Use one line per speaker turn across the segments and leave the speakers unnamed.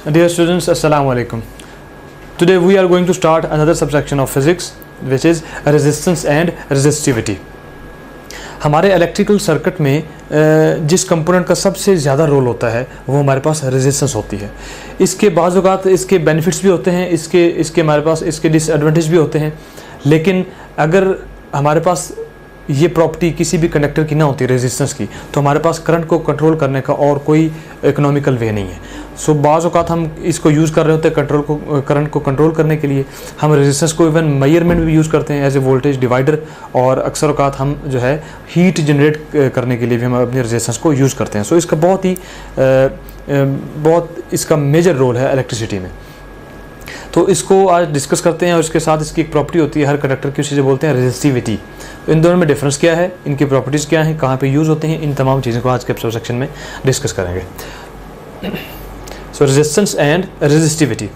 Dear students, Assalamu alaikum. Today we are going to start another subsection of physics which is resistance and resistivity. हमारे electrical circuit में जिस component का सबसे ज़्यादा role होता है वो हमारे पास रेजिस्टेंस होती है। इसके बाज़ औक़ात इसके बेनिफिट्स भी होते हैं, इसके हमारे पास इसके डिसएडवांटेज भी होते हैं। लेकिन अगर हमारे पास ये प्रॉपर्टी किसी भी कंडक्टर की ना होती रेजिस्टेंस की, तो हमारे पास करंट को कंट्रोल करने का और कोई इकोनॉमिकल वे नहीं है। सो बाज़ औक़ात हम इसको यूज़ कर रहे होते हैं करंट को कंट्रोल करने के लिए। हम रेजिस्टेंस को इवन मेजरमेंट भी यूज़ करते हैं एज ए वोल्टेज डिवाइडर, और अक्सर औक़ात हम जो है हीट जनरेट करने के लिए भी हम अपनी रेजिस्टेंस को यूज़ करते हैं। सो इसका बहुत इसका मेजर रोल है इलेक्ट्रिसिटी में। तो इसको आज डिस्कस करते हैं, और इसके साथ इसकी एक प्रॉपर्टी होती है हर कंडक्टर की, उसे बोलते हैं रेजिस्टिविटी। इन दोनों में डिफरेंस क्या है, इनकी प्रॉपर्टीज़ क्या हैं, कहाँ पे यूज़ होते हैं, इन तमाम चीज़ों को आज के सेक्शन में डिस्कस करेंगे। सो रेजिस्टेंस एंड रेजिस्टिविटी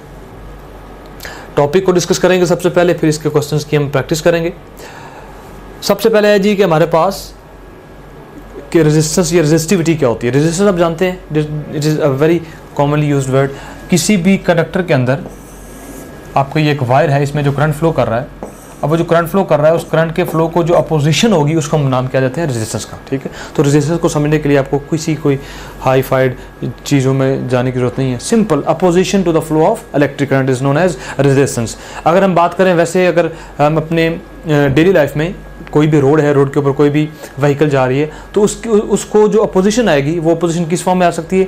टॉपिक को डिस्कस करेंगे सबसे पहले, फिर इसके क्वेश्चंस की हम प्रैक्टिस करेंगे। सबसे पहले है जी कि हमारे पास कि रेजिस्टेंस या रेजिस्टिविटी क्या होती है। रेजिस्टेंस आप जानते हैं, it is a very commonly used word. किसी भी कंडक्टर के अंदर आपको ये एक वायर है, इसमें जो करंट फ्लो कर रहा है, अब वो जो करंट फ्लो कर रहा है उस करंट के फ्लो को जो अपोजिशन होगी उसको हम नाम क्या देते हैं, रेजिस्टेंस का। ठीक है, तो रेजिस्टेंस को समझने के लिए आपको कोई हाई फाइड चीज़ों में जाने की जरूरत नहीं है। Simple opposition to the flow of electric current is known as resistance. अगर हम बात करें वैसे, अगर हम अपने डेली लाइफ में कोई भी रोड है, रोड के ऊपर कोई भी व्हीकल जा रही है, तो उसको जो अपोजिशन आएगी वो अपोजिशन किस फॉर्म में आ सकती है।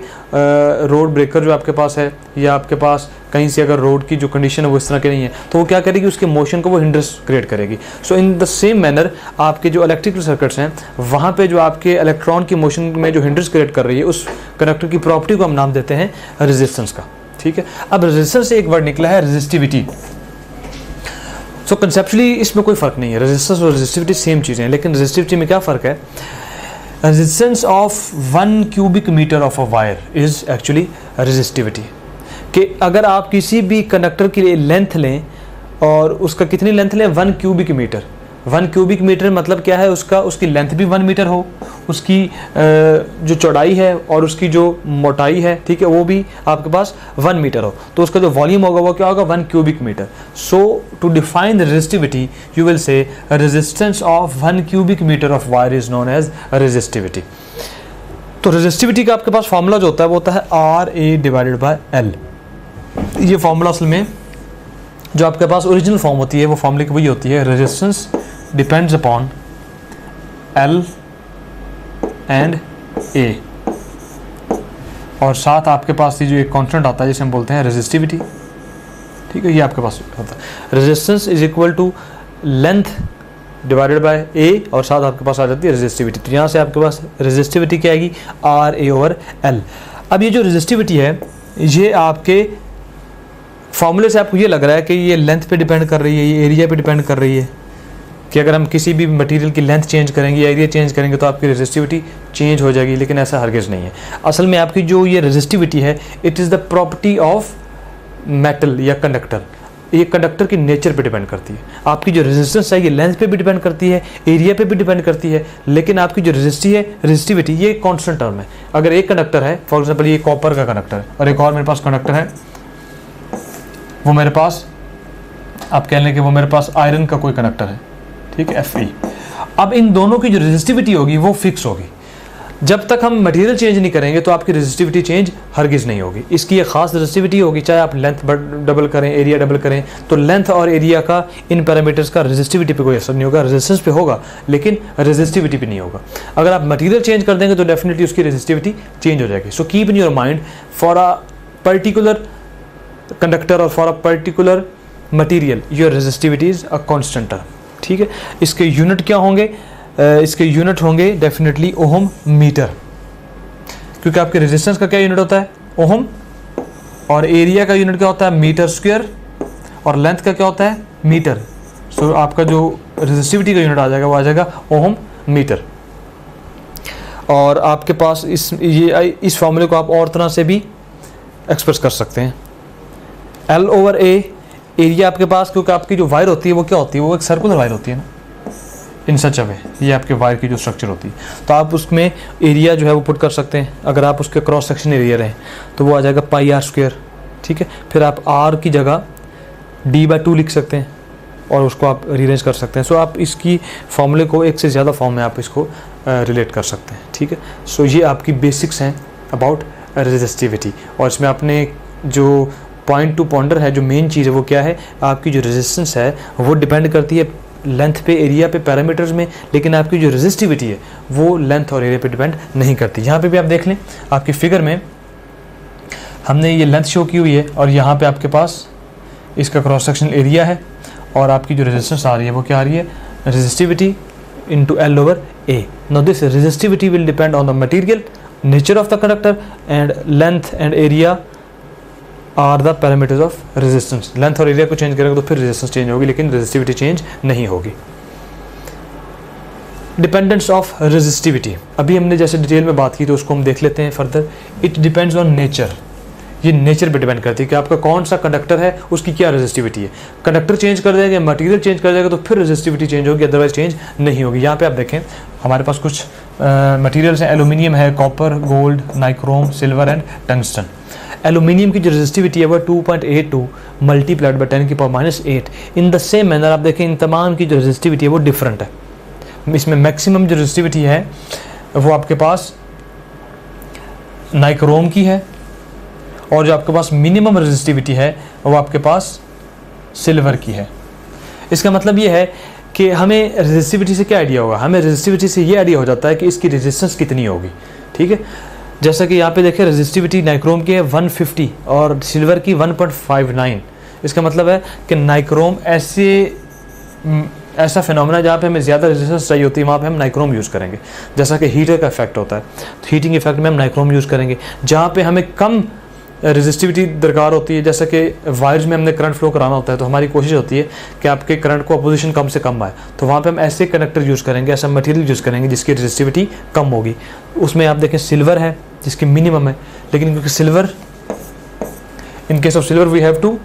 रोड ब्रेकर जो आपके पास है, या आपके पास कहीं से अगर रोड की जो कंडीशन है वो इस तरह की नहीं है, तो वो क्या करेगी, उसके मोशन को वो हिंड्रेंस क्रिएट करेगी। सो इन द सेम मैनर आपके जो इलेक्ट्रिकल सर्किट्स हैं, वहाँ पे जो आपके इलेक्ट्रॉन की मोशन में जो हिंड्रेंस क्रिएट कर रही है, उस कंडक्टर की प्रॉपर्टी को हम नाम देते हैं रेजिस्टेंस का। ठीक है, अब रेजिस्टेंस से एक वर्ड निकला है रेजिस्टिविटी। सो कंसेप्चुअली इसमें कोई फ़र्क नहीं है, रेजिस्टेंस और रेजिस्टिविटी सेम चीज़ें हैं, लेकिन रेजिस्टिविटी में क्या फ़र्क है। Resistance of 1 cubic metre of a wire is actually resistivity. कि अगर आप किसी भी कंडक्टर के लिए लेंथ लें, और उसका कितनी लेंथ लें, 1 क्यूबिक मीटर। 1 क्यूबिक मीटर मतलब क्या है, उसकी लेंथ भी 1 मीटर हो, उसकी जो चौड़ाई है और उसकी जो मोटाई है, ठीक है, वो भी आपके पास 1 मीटर हो, तो उसका जो वॉल्यूम होगा वो क्या होगा, 1 cubic metre. So to define the resistivity you will say resistance of 1 cubic metre of wire is known as resistivity. तो रेजिस्टिविटी का आपके पास फॉर्मूला जो होता है वो होता है RA/L। ये फॉर्मूला असल में जो आपके पास ओरिजिनल फॉर्म होती है वो फॉर्मूले की वही होती है, resistance depends upon L and A, और साथ आपके पास ये जो एक कांस्टेंट आता है जिसे हम बोलते हैं रेजिस्टिविटी। ठीक है, ये आपके पास होता है। Resistance is equal to length divided by A, और साथ आपके पास आ जाती है रेजिस्टिविटी। तो यहाँ से आपके पास रेजिस्टिविटी क्या आएगी, RA/L। अब ये जो रेजिस्टिविटी है, ये आपके फॉर्मूले से आपको ये लग रहा है कि ये लेंथ पे डिपेंड कर रही है, ये एरिया पे डिपेंड कर रही है, कि अगर हम किसी भी मटेरियल की लेंथ चेंज करेंगे या एरिया चेंज करेंगे तो आपकी रेजिस्टिविटी चेंज हो जाएगी। लेकिन ऐसा हरगिज़ नहीं है। असल में आपकी जो ये रेजिस्टिविटी है, it is the property of metal या कंडक्टर। ये कंडक्टर की नेचर पे डिपेंड करती है। आपकी जो रेजिस्टेंस है ये लेंथ पे भी डिपेंड करती है, एरिया पे भी डिपेंड करती है, लेकिन आपकी जो रेजिस्टिविटी ये कॉन्स्टेंट टर्म है। अगर एक कंडक्टर है, फॉर एग्जाम्पल ये कॉपर का कंडक्टर है, और एक और मेरे पास कंडक्टर है, वो मेरे पास आप कह लें कि वो मेरे पास आयरन का कोई कंडक्टर है, ठीक है, Fe। अब इन दोनों की जो रेजिस्टिविटी होगी वो फिक्स होगी। जब तक हम मटेरियल चेंज नहीं करेंगे तो आपकी रेजिस्टिविटी चेंज हरगिज़ नहीं होगी। इसकी एक ख़ास रेजिस्टिविटी होगी, चाहे आप लेंथ डबल करें, एरिया डबल करें, तो लेंथ और एरिया का, इन पैरामीटर्स का रेजिस्टिविटी पे कोई असर नहीं होगा। रेजिस्टेंस पे होगा लेकिन रेजिस्टिविटी पे नहीं होगा। अगर आप मटेरियल चेंज कर देंगे तो डेफिनेटली उसकी रेजिस्टिविटी चेंज हो जाएगी। So keep in your mind, for a particular conductor और for a particular material your resistivity is a constant term. ठीक है, इसके यूनिट क्या होंगे, इसके यूनिट होंगे डेफिनेटली ओहम मीटर, क्योंकि आपके रेजिस्टेंस का क्या यूनिट होता है, ओहम, और एरिया का यूनिट क्या होता है, मीटर स्क्वायर, और लेंथ का क्या होता है, मीटर। सो आपका जो रेजिस्टिविटी का यूनिट आ जाएगा वो आ जाएगा ओहम मीटर। और आपके पास इस फॉर्मूले को आप और तरह से भी एक्सप्रेस कर सकते हैं। L/A एरिया आपके पास, क्योंकि आपकी जो वायर होती है वो क्या होती है, वो एक सर्कुलर वायर होती है ना, इन सच अ वे। ये आपके वायर की जो स्ट्रक्चर होती है, तो आप उसमें एरिया जो है वो पुट कर सकते हैं। अगर आप उसके क्रॉस सेक्शन एरिया रहें तो वो आ जाएगा πr²। ठीक है। फिर आप r की जगह d/2 लिख सकते हैं और उसको आप रीअरेंज कर सकते हैं। सो आप इसकी फॉर्मूले को एक से ज़्यादा फॉर्म में आप इसको रिलेट कर सकते हैं, ठीक है। सो ये आपकी बेसिक्स हैं अबाउट रेजिस्टिविटी। और इसमें आपने जो पॉइंट टू पॉन्डर है, जो मेन चीज़ है वो क्या है, आपकी जो रेजिस्टेंस है वो डिपेंड करती है लेंथ पे, एरिया पे, पैरामीटर्स में, लेकिन आपकी जो रेजिस्टिविटी है वो लेंथ और एरिया पे डिपेंड नहीं करती। यहाँ पे भी आप देख लें, आपकी फिगर में हमने ये लेंथ शो की हुई है और यहाँ पे आपके पास इसका क्रॉस सेक्शनल एरिया है और आपकी जो रेजिस्टेंस आ रही है वो क्या आ रही है, resistivity into L/A. Now this resistivity will depend on the material, nature of the conductor, and length and area are the parameters of resistance. Length और area को चेंज करेंगे तो फिर resistance चेंज होगी, लेकिन resistivity चेंज नहीं होगी। Dependence of resistivity, अभी हमने जैसे डिटेल में बात की तो उसको हम देख लेते हैं further. It depends on nature, ये नेचर पे डिपेंड करती है कि आपका कौन सा कंडक्टर है, उसकी क्या रेजिस्टिविटी है। कंडक्टर चेंज कर देगा, मटेरियल चेंज कर देगा तो फिर रेजिस्टिविटी चेंज होगी, अदरवाइज चेंज नहीं होगी। यहाँ पे आप देखें हमारे पास कुछ मटेरियल्स हैं, एल्यूमिनियम है, copper, gold, nichrome, silver and tungsten. Aluminium की जो रेजिस्टिविटी है वो 2.82 multiplied by 10⁻⁸। In the same manner आप देखें इन तमाम की जो रेजिस्टिविटी है वो डिफरेंट है। इसमें मैक्सिमम जो रेजिस्टिविटी है वो आपके पास नाइक्रोम की है और जो आपके पास मिनिमम रेजिस्टिविटी है वो आपके पास सिल्वर की है। इसका मतलब ये है कि हमें रेजिस्टिविटी से क्या आइडिया होगा, हमें रेजिस्टिविटी से ये आइडिया हो जाता है कि इसकी रेजिस्टेंस कितनी होगी, ठीक है। जैसा कि यहाँ पे देखें रेजिस्टिविटी नाइक्रोम की है 150 और सिल्वर की 1.59। इसका मतलब है कि नाइक्रोम ऐसा फिनोमेना जहाँ पे हमें ज़्यादा रेजिस्टेंस चाहिए होती है वहाँ पे हम नाइक्रोम यूज़ करेंगे। जैसा कि हीटर का इफेक्ट होता है तो हीटिंग इफेक्ट में हम नाइक्रोम यूज़ करेंगे। जहाँ पे हमें कम रेजिस्टिविटी दरकार होती है, जैसे कि वायर्स में हमने करंट फ्लो कराना होता है तो हमारी कोशिश होती है कि आपके करंट को अपोजिशन कम से कम आए, तो वहाँ पे हम ऐसे कंडक्टर यूज़ करेंगे, ऐसा मटेरियल यूज़ करेंगे जिसकी रेजिस्टिविटी कम होगी। उसमें आप देखें सिल्वर है जिसकी मिनिमम है, लेकिन क्योंकि silver, in case of silver we have to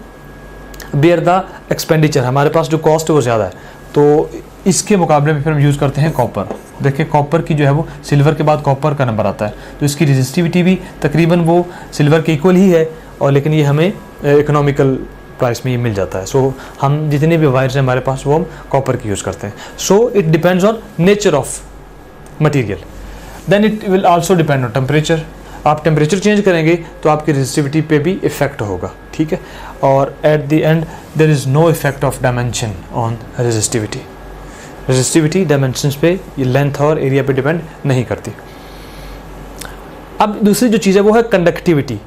bear the expenditure, हमारे पास जो कॉस्ट है वो ज़्यादा है, तो इसके मुकाबले में फिर हम यूज़ करते हैं कॉपर। देखिए कॉपर की जो है वो सिल्वर के बाद कॉपर का नंबर आता है, तो इसकी रेजिस्टिविटी भी तकरीबन वो सिल्वर के इक्वल ही है, और लेकिन ये हमें इकोनॉमिकल प्राइस में ये मिल जाता है। सो हम जितने भी वायर्स हैं हमारे पास वो हम कॉपर की यूज़ करते हैं। So it depends on nature of material. Then it will also depend on temperature. आप टेम्परेचर चेंज करेंगे तो आपकी रेजिस्टिविटी पे भी इफेक्ट होगा, ठीक है। और at the end there is no effect of dimension on resistivity. Resistivity dimensions पे, ये लेंथ और एरिया पे डिपेंड नहीं करती। अब दूसरी जो चीज़ है वो है कंडक्टिविटी।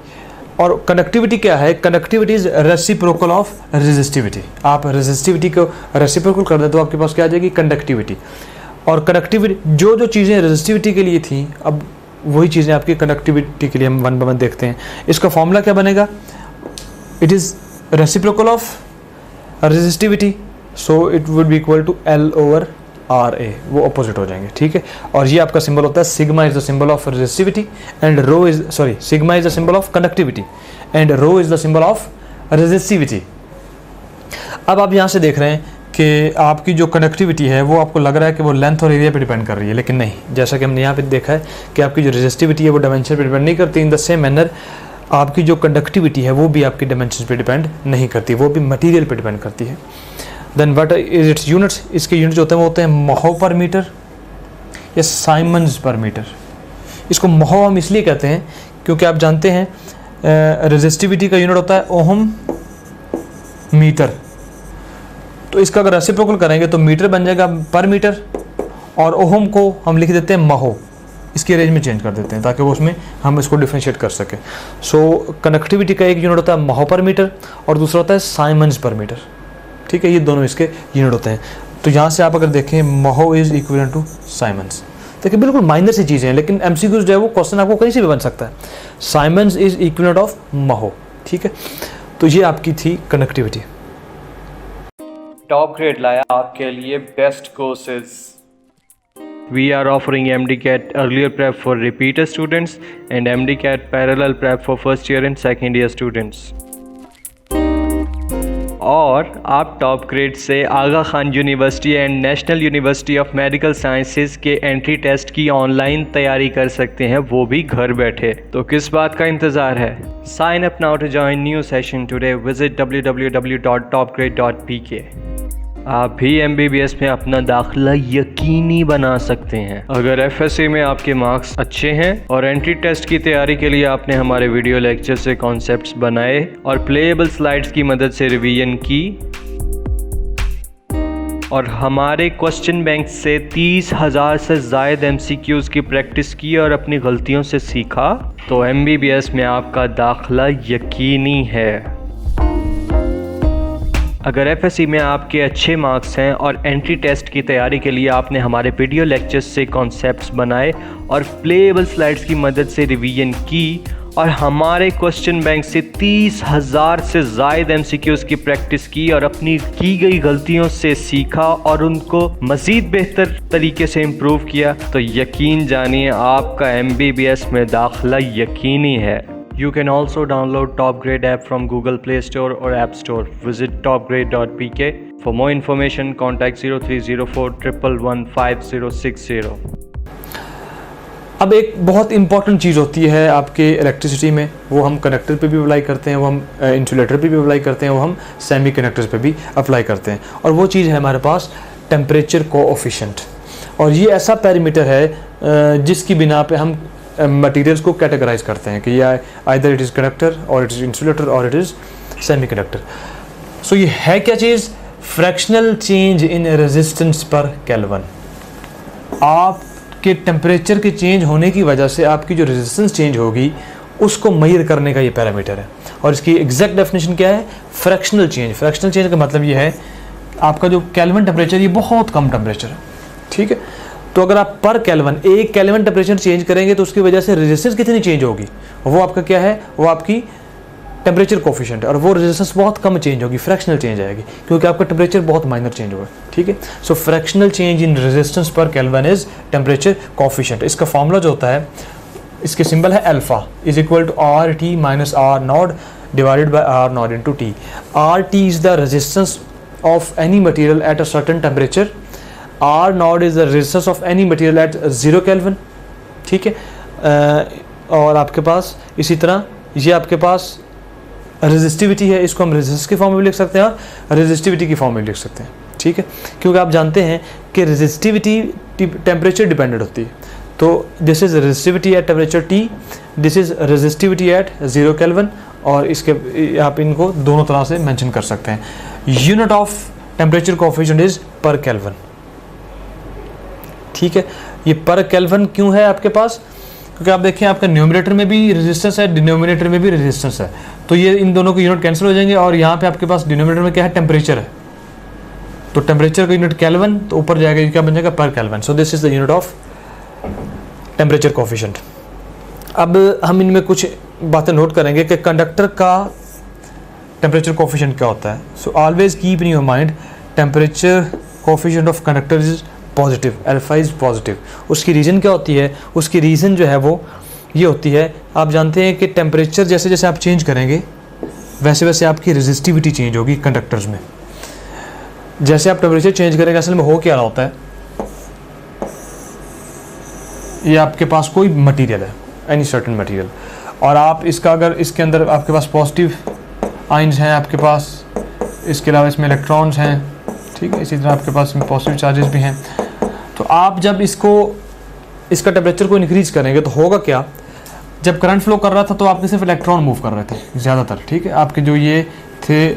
और कंडक्टिविटी क्या है, conductivity is reciprocal of resistivity. आप रेजिस्टिविटी को रेसिप्रोकल कर दें तो आपके पास क्या आ जाएगी, कंडक्टिविटी। और कंडक्टिविटी जो जो चीज़ें रेजिस्टिविटी के लिए थी, अब वही चीज़ें आपकी कंडक्टिविटी के लिए हम वन बाय वन देखते हैं। इसका फॉर्मूला क्या बनेगा, it is reciprocal of resistivity, so it would be equal to L/RA, वो अपोजिट हो जाएंगे, ठीक है। और ये आपका सिंबल होता है sigma is the symbol of resistivity and rho is sigma is the symbol of conductivity and rho is the symbol of resistivity. अब आप यहाँ से देख रहे हैं कि आपकी जो कंडक्टिविटी है वो आपको लग रहा है कि वो लेंथ और एरिया पे डिपेंड कर रही है, लेकिन नहीं। जैसा कि हमने यहाँ पे देखा है कि आपकी जो रेजिस्टिविटी है वो डायमेंशन पे डिपेंड नहीं करती। इन द सेम मैनर आपकी जो कंडक्टिविटी है वो भी आपकी डायमेंशन पे डिपेंड नहीं करती, वो भी मटेरियल पे डिपेंड करती है। Then what is its units, इसके यूनिट जो होते हैं वो होते हैं महो पर मीटर या साइमंस पर मीटर। इसको महो हम इसलिए कहते हैं क्योंकि आप जानते हैं रेजिस्टिविटी का यूनिट होता है ओहम मीटर, तो इसका अगर रेसिप्रोकल करेंगे तो मीटर बन जाएगा पर मीटर, और ओहम को हम लिख देते हैं महो, इसकी रेंज में चेंज कर देते हैं ताकि वो उसमें हम इसको डिफ्रेंशिएट कर सकें। सो कनेक्टिविटी का एक यूनिट होता है महो पर मीटर और दूसरा होता है साइमंस पर मीटर, ठीक है। ये दोनों इसके यूनिट होते हैं। तो यहाँ से आप अगर देखें महो इज इक्विवेलेंट टू साइमंस, देखिए बिल्कुल माइनर सी चीज़ें हैं, लेकिन एमसीक्यूज जो है वो क्वेश्चन आपको कहीं से भी बन सकता है। साइमंस इज इक्विवेलेंट ऑफ महो, ठीक है। तो ये आपकी थी कनेक्टिविटी।
टॉप ग्रेड लाया आपके लिए best courses. We are offering MDCAT earlier prep for repeater students and MDCAT parallel prep for first year and second year students. और आप टॉप ग्रेड से Aga Khan University and National University of Medical Sciences के entry test की online तैयारी कर सकते हैं, वो भी घर बैठे। तो किस बात का इंतज़ार है? Sign up now to join new session today. Visit www.topgrade.pk। आप भी MBBS में अपना दाखिला यकीनी बना सकते हैं अगर FSC में आपके मार्क्स अच्छे हैं और एंट्री टेस्ट की तैयारी के लिए आपने हमारे वीडियो लेक्चर से कॉन्सेप्ट्स बनाए और प्लेएबल स्लाइड्स की मदद से रिवीजन की और हमारे क्वेश्चन बैंक से 30,000 से ज़ायद MCQs की प्रैक्टिस की और अपनी गलतियों से सीखा, तो MBBS में आपका दाखिला यकीनी है। अगर FSC में आपके अच्छे मार्क्स हैं और एंट्री टेस्ट की तैयारी के लिए आपने हमारे वीडियो लेक्चर्स से कॉन्सेप्ट्स बनाए और प्लेएबल स्लाइड्स की मदद से रिवीजन की और हमारे क्वेश्चन बैंक से 30,000 से ज़ायद MCQs की प्रैक्टिस की और अपनी की गई गलतियों से सीखा और उनको मज़ीद बेहतर तरीके से इम्प्रूव किया, तो यकीन जानिए आपका MBBS में दाखिला यकीनी है। You can also download Top Grade app from Google Play Store or App Store. Visit topgrade.pk. For more information, contact 0304 111 5060.
अब एक बहुत इंपॉर्टेंट चीज़ होती है आपके इलेक्ट्रिसिटी में, वो हम कंडक्टर पे भी अप्लाई करते हैं, वो हम इंसुलेटर पे भी अप्लाई करते हैं, वो हम सेमी कंडक्टर्स पे भी अप्लाई करते हैं, और वो चीज़ है हमारे पास टेम्परेचर कोएफिशिएंट। और ये ऐसा पैरामीटर है जिसकी बिना पे हम मटेरियल्स को कैटेगराइज करते हैं कि या आइदर इट इज़ कंडक्टर और इट इज़ इंसुलेटर और it is semi conductor. So ये है क्या चीज़? Fractional change in resistance per kelvin. आपके टेम्परेचर के चेंज होने की वजह से आपकी जो रेजिस्टेंस चेंज होगी उसको मेजर करने का ये पैरामीटर है, और इसकी एग्जैक्ट डेफिनेशन क्या है? Fractional change. फ्रैक्शनल चेंज का मतलब ये है आपका जो केल्विन टेम्परेचर, ये बहुत कम टेम्परेचर है, ठीक है। तो अगर आप पर केल्विन 1 केल्विन टेम्परेचर चेंज करेंगे तो उसकी वजह से रेजिस्टेंस कितनी चेंज होगी? वो आपका क्या है? वो आपकी टेम्परेचर कोफिशिएंट है, और वो रेजिस्टेंस बहुत कम चेंज होगी, फ्रैक्शनल चेंज आएगी, क्योंकि आपका टेम्परेचर बहुत माइनर चेंज होगा, ठीक है। So fractional change in resistance per kelvin is temperature coefficient. इसका फॉर्मूला जो होता है, इसके सिंबल है alpha is equal to RT minus R nought divided by R nought into T। RT is the resistance of any material at a certain temperature, R nought is the resistance of any material at 0 kelvin, ठीक है। और आपके पास इसी तरह ये आपके पास resistivity है, इसको हम रेजिस्टेंस के फॉर्म में भी लिख सकते हैं और रेजिस्टिविटी की फॉर्म में लिख सकते हैं, ठीक है, क्योंकि आप जानते हैं कि रेजिस्टिविटी टेम्परेचर डिपेंडेंट होती है। तो this is resistivity at temperature T, this is resistivity eight 0 kelvin, और इसके आप इनको दोनों तरह से मेंशन कर सकते हैं। Unit of temperature coefficient is पर केल्विन, ठीक है। ये पर केल्विन क्यों है आपके पास? क्योंकि आप देखिए आपका न्यूमरेटर में भी रेजिस्टेंस है, डिनोमिनेटर में भी रेजिस्टेंस है, तो ये इन दोनों के यूनिट कैंसिल हो जाएंगे, और यहाँ पे आपके पास डिनोमिनेटर में क्या है? टेम्परेचर है, तो टेम्परेचर का यूनिट केल्विन, तो ऊपर जाएगा ये क्या बन जाएगा? पर kelvin. So this is the unit of temperature coefficient. अब हम इनमें कुछ बातें नोट करेंगे कि कंडक्टर का टेम्परेचर कोएफिशिएंट क्या होता है। So always keep in your mind temperature coefficient of conductor is positive, alpha is positive. उसकी रीज़न क्या होती है? उसकी रीज़न जो है वो ये होती है, आप जानते हैं कि टेम्परेचर जैसे जैसे आप चेंज करेंगे वैसे वैसे आपकी रेजिस्टिविटी चेंज होगी कंडक्टर्स में। जैसे आप टेम्परेचर चेंज करेंगे, असल में हो क्या रहा होता है, ये आपके पास कोई मटेरियल है, एनी सर्टेन मटेरियल, और आप इसका अगर इसके अंदर आपके पास पॉजिटिव आइंस हैं आपके पास, इसके अलावा इसमें इलेक्ट्रॉन्स हैं, ठीक है, इसी तरह आपके पास इसमें पॉजिटिव चार्जेस भी हैं। तो आप जब इसका टेम्परेचर को इंक्रीज करेंगे तो होगा क्या? जब करंट फ्लो कर रहा था तो आपके सिर्फ इलेक्ट्रॉन मूव कर रहे थे ज़्यादातर, ठीक है, आपके जो ये थे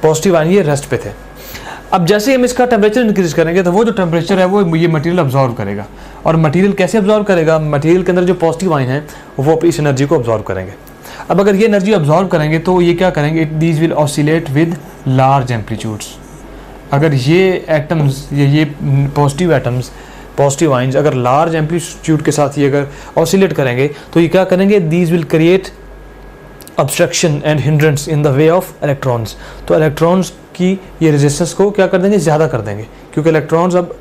पॉजिटिव आयन ये रेस्ट पे थे। अब जैसे हम इसका टेम्परेचर इंक्रीज करेंगे तो वो जो टेम्परेचर है वो ये मटेरियल अब्जॉर्व करेगा, और मटेरियल कैसे अब्जॉर्व करेगा? मटेरियल के अंदर जो पॉजिटिव आयन है वो इस एनर्जी को अब्जॉर्व करेंगे। अब अगर ये एनर्जी अब्जॉर्व करेंगे तो ये क्या करेंगे? These will oscillate with large amplitudes. अगर ये एटम्स ये पॉजिटिव एटम्स पॉजिटिव आइंस अगर लार्ज एम्पलीट्यूड के साथ ये अगर ऑसिलेट करेंगे तो ये क्या करेंगे? These will create obstruction and hindrance in the way of electrons. तो इलेक्ट्रॉन्स की ये रेजिस्टेंस को क्या कर देंगे? ज़्यादा कर देंगे, क्योंकि इलेक्ट्रॉन्स अब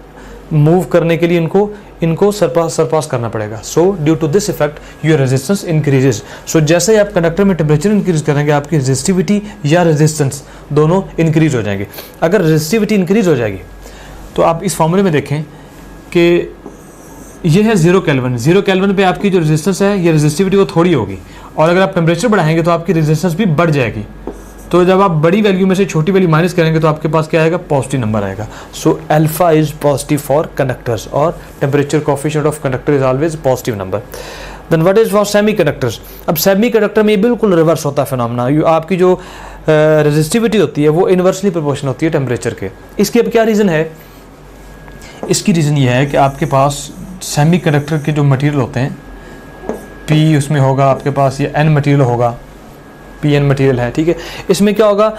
मूव करने के लिए इनको इनको सरपास करना पड़ेगा। So due to this effect your resistance increases. So जैसे ही आप कंडक्टर में टेम्परेचर इंक्रीज करेंगे आपकी रेजिस्टिविटी या रेजिस्टेंस दोनों इंक्रीज हो जाएंगे। अगर रेजिस्टिविटी इंक्रीज हो जाएगी तो आप इस फॉर्मूले में देखें कि ये है 0 केल्विन। 0 केल्विन पे आपकी जो रेजिस्टेंस है ये रेजिस्टिविटी वो थोड़ी होगी, और अगर आप टेम्परेचर बढ़ाएंगे तो आपकी रेजिस्टेंस भी बढ़ जाएगी। तो जब आप बड़ी वैल्यू में से छोटी वैल्यू माइनस करेंगे तो आपके पास क्या आएगा, पॉजिटिव नंबर आएगा। So alpha is positive for conductors और temperature coefficient of conductor is always positive number. Then what is for semi conductors. अब सेमी कंडक्टर में बिल्कुल रिवर्स होता है फिनोमेना। आपकी जो रेजिस्टिविटी होती है वो इन्वर्सली प्रोपोर्शनल होती है टेम्परेचर के। इसके अब क्या रीज़न है, इसकी रीज़न ये है कि आपके पास सेमी कंडक्टर के जो मटेरियल होते हैं पी उसमें होगा, आपके पास ये एन मटेरियल होगा, पी एन मटेरियल है, ठीक है। इसमें क्या होगा,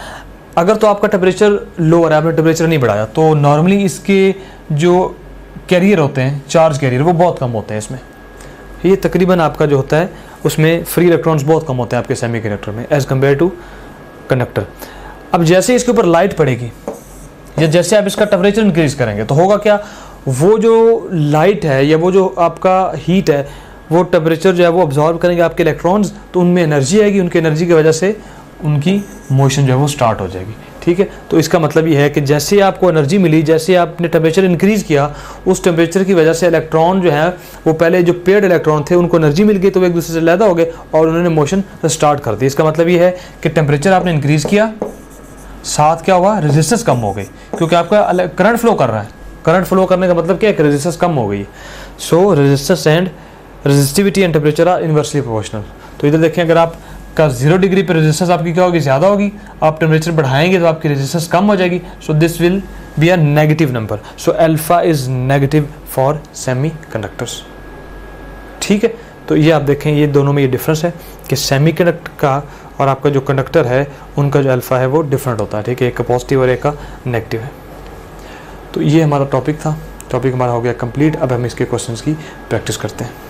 अगर तो आपका टेम्परेचर लोअर है, आपने टेम्परेचर नहीं बढ़ाया, तो नॉर्मली इसके जो कैरियर होते हैं, चार्ज कैरियर, वो बहुत कम होते हैं इसमें। ये तकरीबन आपका जो होता है उसमें फ्री इलेक्ट्रॉन्स बहुत कम होते हैं आपके सेमी कंडक्टर में एज़ कम्पेयर टू कंडक्टर। अब जैसे इसके ऊपर लाइट पड़ेगी या जैसे आप इसका टेम्परेचर इंक्रीज करेंगे तो होगा क्या, वो जो लाइट है या वो जो आपका हीट है वो टेम्परेचर जो है वो अब्जॉर्ब करेंगे आपके इलेक्ट्रॉन्स, तो उनमें एनर्जी आएगी, उनकी एनर्जी की वजह से उनकी मोशन जो है वो स्टार्ट हो जाएगी, ठीक है। तो इसका मतलब ये है कि जैसे आपको एनर्जी मिली, जैसे आपने टेम्परेचर इंक्रीज़ किया, उस टेम्परेचर की वजह से इलेक्ट्रॉन जो है वो पहले जो पेयर्ड इलेक्ट्रॉन थे उनको एनर्जी मिल गई, तो वो एक दूसरे से अलग हो गए और उन्होंने मोशन स्टार्ट कर दी। इसका मतलब ये है कि टेम्परेचर आपने इंक्रीज़ किया, साथ क्या हुआ, रेजिस्टेंस कम हो गई, क्योंकि आपका करंट फ्लो कर रहा है। करंट फ्लो करने का मतलब क्या है कि रेजिस्टेंस कम हो गई। So resistance and resistivity and temperature are inversely proportional. तो इधर देखें, अगर आपका 0 डिग्री पर रेजिस्टेंस आपकी क्या होगी, ज़्यादा होगी, आप टेम्परेचर बढ़ाएंगे तो आपकी रेजिस्टेंस कम हो जाएगी। So this will be a negative number. So alpha is negative for semi conductors, ठीक है। तो ये आप देखें, ये दोनों में ये डिफरेंस है कि सेमी कंडक्टर का और आपका जो कंडक्टर है उनका जो अल्फा है वो डिफरेंट होता है, ठीक है। एक का पॉजिटिव और एक का नेगेटिव है। तो ये हमारा टॉपिक था, टॉपिक हमारा हो गया कंप्लीट। अब हम इसके क्वेश्चंस की प्रैक्टिस करते हैं।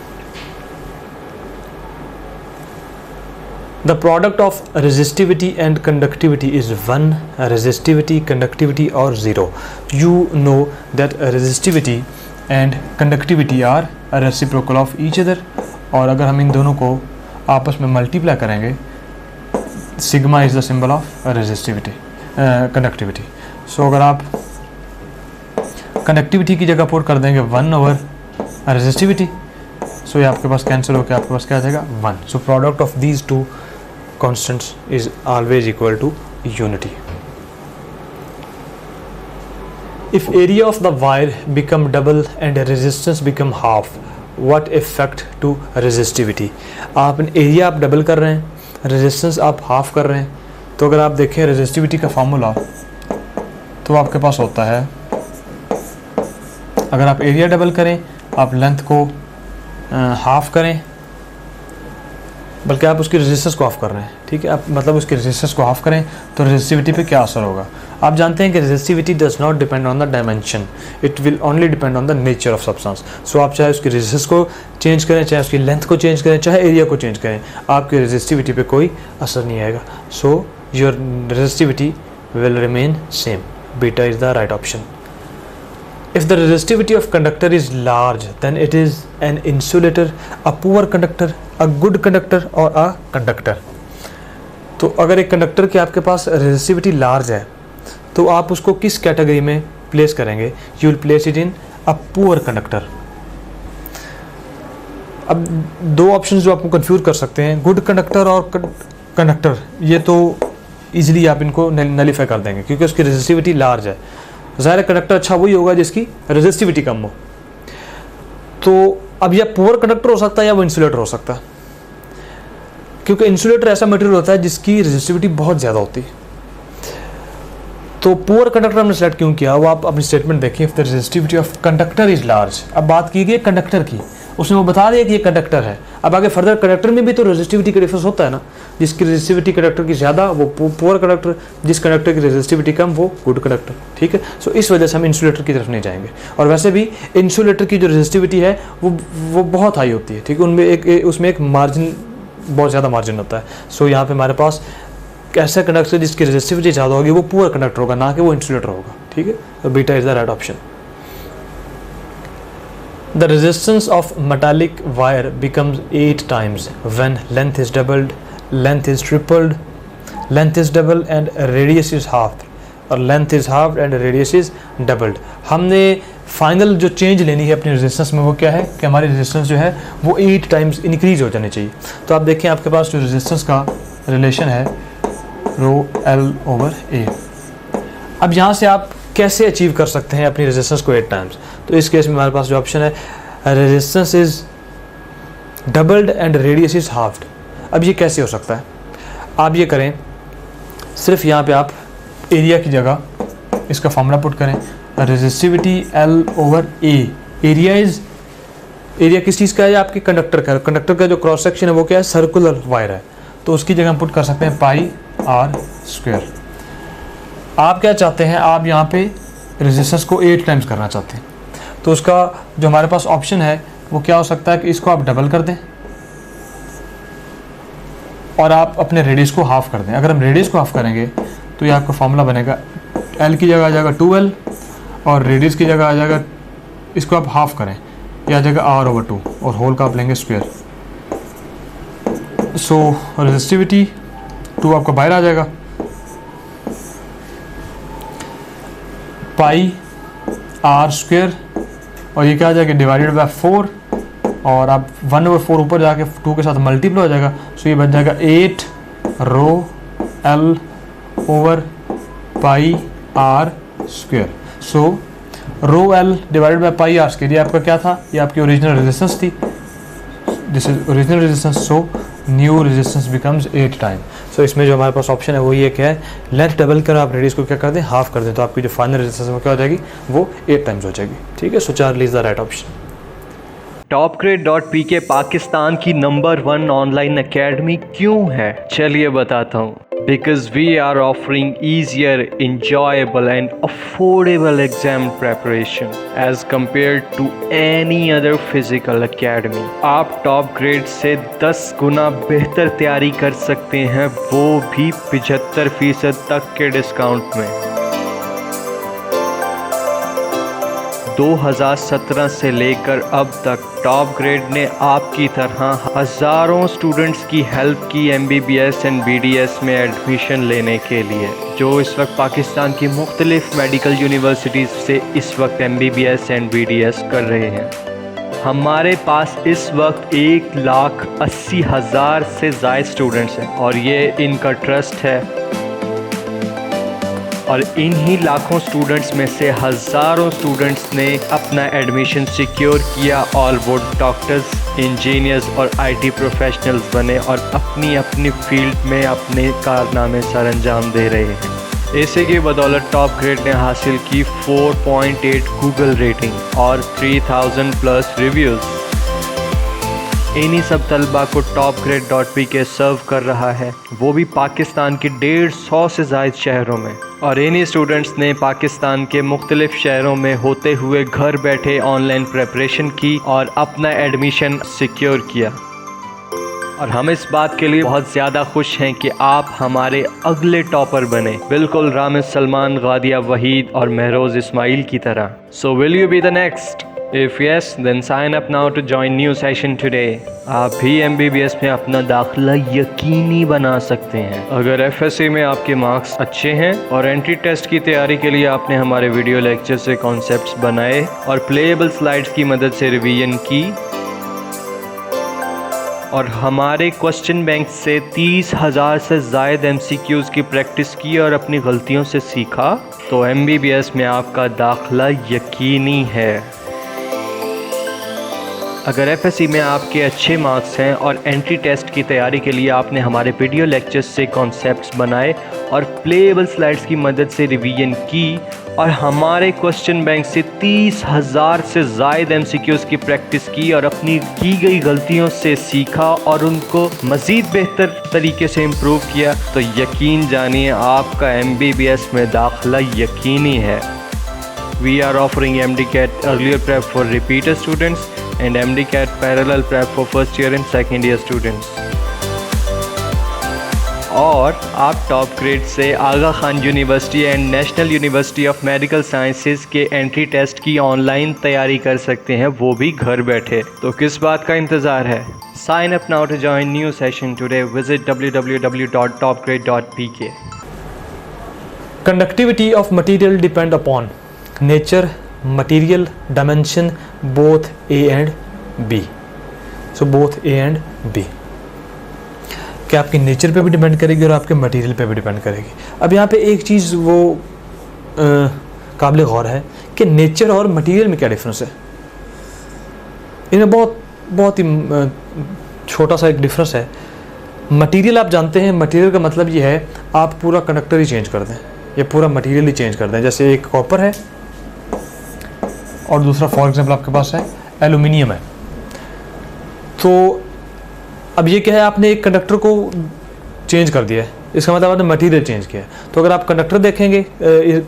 The product of resistivity and conductivity is 1, resistivity, conductivity और 0। You know that resistivity and conductivity are reciprocal of each other. और अगर हम इन दोनों को आपस में मल्टीप्लाई करेंगे, sigma is the symbol of resistivity, conductivity. So अगर आप कंडक्टिविटी की जगह पुट कर देंगे 1 ओवर रेजिस्टिविटी, सो ये आपके पास कैंसिल होकर आपके पास क्या आ जाएगा, 1। So product of these two constants is always equal to unity. If area of the wire become double and resistance become half, what effect to resistivity. आप एरिया आप डबल कर रहे हैं, रेजिस्टेंस आप हाफ कर रहे हैं। तो अगर आप देखें रेजिस्टिविटी का फार्मूला, तो आपके पास होता है, अगर आप एरिया डबल करें, आप लेंथ को हाफ करें, बल्कि आप उसकी रेजिस्टेंस को हाफ कर रहे हैं, ठीक है। आप मतलब उसकी रेजिस्टेंस को हाफ करें तो रेजिस्टिविटी पे क्या असर होगा। आप जानते हैं कि resistivity does not depend on the dimension, it will only depend on the nature of substance. So आप चाहे उसकी रेजिस्टेंस को चेंज करें, चाहे उसकी लेंथ को चेंज करें, चाहे एरिया को चेंज करें, आपकी रेजिस्टिविटी पे कोई असर नहीं आएगा। So your resistivity will remain same. Beta is the right option. If the resistivity of conductor is large, then it is an insulator, a poor conductor, a good conductor or a conductor. तो अगर एक conductor की आपके पास resistivity large है तो आप उसको किस कैटेगरी में प्लेस करेंगे, you will place it in a poor conductor. अब दो ऑप्शंस जो आपको कंफ्यूज कर सकते हैं, गुड कंडक्टर और कंडक्टर, ये तो इजीली आप इनको नलीफाई कर देंगे क्योंकि उसकी रेजिस्टिविटी लार्ज है। ज़ाहिर कंडक्टर अच्छा वही होगा जिसकी रेजिस्टिविटी कम हो। तो अब यह पुअर कंडक्टर हो सकता है या वो इंसुलेटर हो सकता है, क्योंकि इंसुलेटर ऐसा मटेरियल होता है जिसकी रेजिस्टिविटी बहुत ज़्यादा होती है। तो पुअर कंडक्टर हमने सेलेक्ट क्यों किया, वो आप अपनी स्टेटमेंट देखिए। If the resistivity of conductor is large, अब बात की गई कंडक्टर की, उसने वो बता दिया कि ये कंडक्टर है। अब आगे फर्दर कंडक्टर में भी तो रेजिस्टिविटी का डिफरेंस होता है ना, जिसकी रेजिस्टिविटी कंडक्टर की ज़्यादा वो पुअर कंडक्टर, जिस कंडक्टर की रेजिस्टिविटी कम वो गुड कंडक्टर, ठीक है। सो इस वजह से हम इंसुलेटर की तरफ नहीं जाएंगे। और वैसे भी इंसुलेटर की जो रेजिस्टिविटी है वो बहुत हाई होती है, ठीक है। उनमें उसमें एक मार्जिन, बहुत ज़्यादा मार्जिन होता है। सो यहाँ पर हमारे पास ऐसा कंडक्टर जिसकी रेजिस्टिविटी ज़्यादा होगी वो पुअर कंडक्टर होगा, ना कि वो इंसुलेटर होगा, ठीक है। तो beta is the right option. The resistance of metallic wire becomes 8 times when length is doubled, length is tripled, length is doubled and radius is halved, और length is half and radius is doubled. हमने final जो change लेनी है अपनी resistance में वो क्या है कि हमारी रेजिस्टेंस जो है वो 8 टाइम्स इंक्रीज हो जानी चाहिए। तो आप देखें आपके पास जो रेजिस्टेंस का रिलेशन है रो एल ओवर ए। अब यहाँ से आप कैसे अचीव कर सकते हैं अपनी रेजिस्टेंस को 8 टाइम्स? तो इस केस में हमारे पास जो ऑप्शन है resistance is doubled and radius is halved. अब ये कैसे हो सकता है? आप ये करें, सिर्फ यहाँ पे आप एरिया की जगह इसका फॉर्मूला पुट करें, रेजिस्टिविटी एल ओवर ए। एरिया किस चीज़ का है? आपके कंडक्टर का। कंडक्टर का जो क्रॉस सेक्शन है वो क्या है? सर्कुलर वायर है, तो उसकी जगह हम पुट कर सकते हैं पाई आर स्क्वायर। आप क्या चाहते हैं? आप यहाँ पे रेजिस्टेंस को 8 टाइम्स करना चाहते हैं, तो उसका जो हमारे पास ऑप्शन है वो क्या हो सकता है कि इसको आप डबल कर दें और आप अपने रेडियस को हाफ कर दें। अगर हम रेडियस को हाफ करेंगे तो ये आपका फॉर्मूला बनेगा एल की जगह आ जाएगा 2L और रेडियस की जगह आ जाएगा, इसको आप हाफ करें, ये आ जाएगा R ओवर 2 और होल का आप लेंगे स्क्वायर। सो रेजिस्टिविटी 2 आपका बाहर आ जाएगा, पाई आर स्क्वायर और ये क्या आ जाएगा डिवाइडेड बाय 4 और आप 1 ओवर 4 ऊपर जाके 2 के साथ मल्टीप्लाई हो जाएगा। सो ये बन जाएगा 8 rho L over pi R square. So rho L divided by pi R square, ये आपका क्या था? ये आपकी ओरिजिनल रेजिस्टेंस थी, this is original resistance. So new resistance becomes 8 time. So इसमें जो हमारे पास ऑप्शन है वो ये क्या है? लेंथ डबल कर आप रेडियस को क्या कर दें? हाफ कर दें, तो आपकी जो फाइनल रेजिस्टेंस वो क्या हो जाएगी? वो 8 टाइम्स हो जाएगी। ठीक है, सो 4 is the right option.
topgrade.pk Pakistan की नंबर 1 ऑनलाइन एकेडमी क्यों है? चलिए बताता हूँ। Because we are offering easier, enjoyable and affordable exam preparation as compared to any other physical academy. आप टॉप ग्रेड से 10 गुना बेहतर तैयारी कर सकते हैं, वो भी 75% तक के डिस्काउंट में। 2017 से लेकर अब तक टॉप ग्रेड ने आपकी तरह हज़ारों स्टूडेंट्स की हेल्प की MBBS एंड BDS में एडमिशन लेने के लिए, जो इस वक्त पाकिस्तान की मुख्तलिफ मेडिकल यूनिवर्सिटीज़ से इस वक्त MBBS एंड BDS कर रहे हैं। हमारे पास इस वक्त 1,80,000 से ज़ायद स्टूडेंट्स हैं और ये इनका ट्रस्ट है, और इन्हीं लाखों स्टूडेंट्स में से हज़ारों स्टूडेंट्स ने अपना एडमिशन सिक्योर किया और वो डॉक्टर्स, इंजीनियर्स और IT प्रोफेशनल्स बने और अपनी अपनी फील्ड में अपने कारनामे सर अंजाम दे रहे हैं। इसी की बदौलत टॉप ग्रेड ने हासिल की 4.8 गूगल रेटिंग और 3000 प्लस रिव्यूज़। इन्हीं सब तलबा को topgrade.pk सर्व कर रहा है, वो भी पाकिस्तान के 150 से ज़ायद शहरों में। और इन्हीं स्टूडेंट्स ने पाकिस्तान के मुख्तलिफ शहरों में होते हुए घर बैठे ऑनलाइन प्रेपरेशन की और अपना एडमिशन सिक्योर किया। और हम इस बात के लिए बहुत ज़्यादा खुश हैं कि आप हमारे अगले टॉपर बने, बिल्कुल रामिज़ सलमान, गादिया वहीद और महरोज़ इस्माइल की तरह। So will you be the next? If yes, then sign up now to join new session today. आप भी MBBS में अपना दाखिला यकीनी बना सकते हैं अगर FSC में आपके मार्क्स अच्छे हैं और एंट्री टेस्ट की तैयारी के लिए आपने हमारे वीडियो लेक्चर से कॉन्सेप्ट्स बनाए और प्लेएबल स्लाइड्स की मदद से रिवीजन की और हमारे क्वेश्चन बैंक से 30,000 से ज़ायद MCQs की प्रैक्टिस की और अपनी गलतियों से सीखा, तो MBBS में आपका दाखिला यकीनी है। अगर FSC में आपके अच्छे मार्क्स हैं और एंट्री टेस्ट की तैयारी के लिए आपने हमारे वीडियो लेक्चर्स से कॉन्सेप्ट्स बनाए और प्लेएबल स्लाइड्स की मदद से रिवीजन की और हमारे क्वेश्चन बैंक से 30,000 से ज़ायद MCQs की प्रैक्टिस की और अपनी की गई गलतियों से सीखा और उनको मज़ीद बेहतर तरीके से इम्प्रूव किया, तो यकीन जानिए आपका MBBS में दाखिला यकीनी है। We are offering MDCAT earlier prep for repeater students and MDCAT parallel prep for first year and second year students. और आप टॉप ग्रेड से Aga Khan University and National University of Medical Sciences के एंट्री टेस्ट की online तैयारी कर सकते हैं, वो भी घर बैठे। तो किस बात का इंतज़ार है? Sign up now to join new session today. Visit www.topgrade.pk।
Conductivity of material depend upon nature, material, dimension, both A and B. So both A and B. क्या आपकी नेचर पे भी डिपेंड करेगी और आपके मटेरियल पे भी डिपेंड करेगी। अब यहाँ पे एक चीज़ वो काबिल गौर है कि नेचर और मटेरियल में क्या डिफरेंस है। इनमें बहुत ही छोटा सा एक डिफरेंस है। मटेरियल आप जानते हैं, मटेरियल का मतलब ये है आप पूरा कंडक्टर ही चेंज कर दें, ये पूरा मटेरियल ही चेंज कर दें। जैसे एक कॉपर है और दूसरा फॉर एग्जांपल आपके पास है एल्यूमिनियम है। तो अब ये क्या है, आपने एक कंडक्टर को चेंज कर दिया है, इसका मतलब आपने मटेरियल चेंज किया है। तो अगर आप कंडक्टर देखेंगे,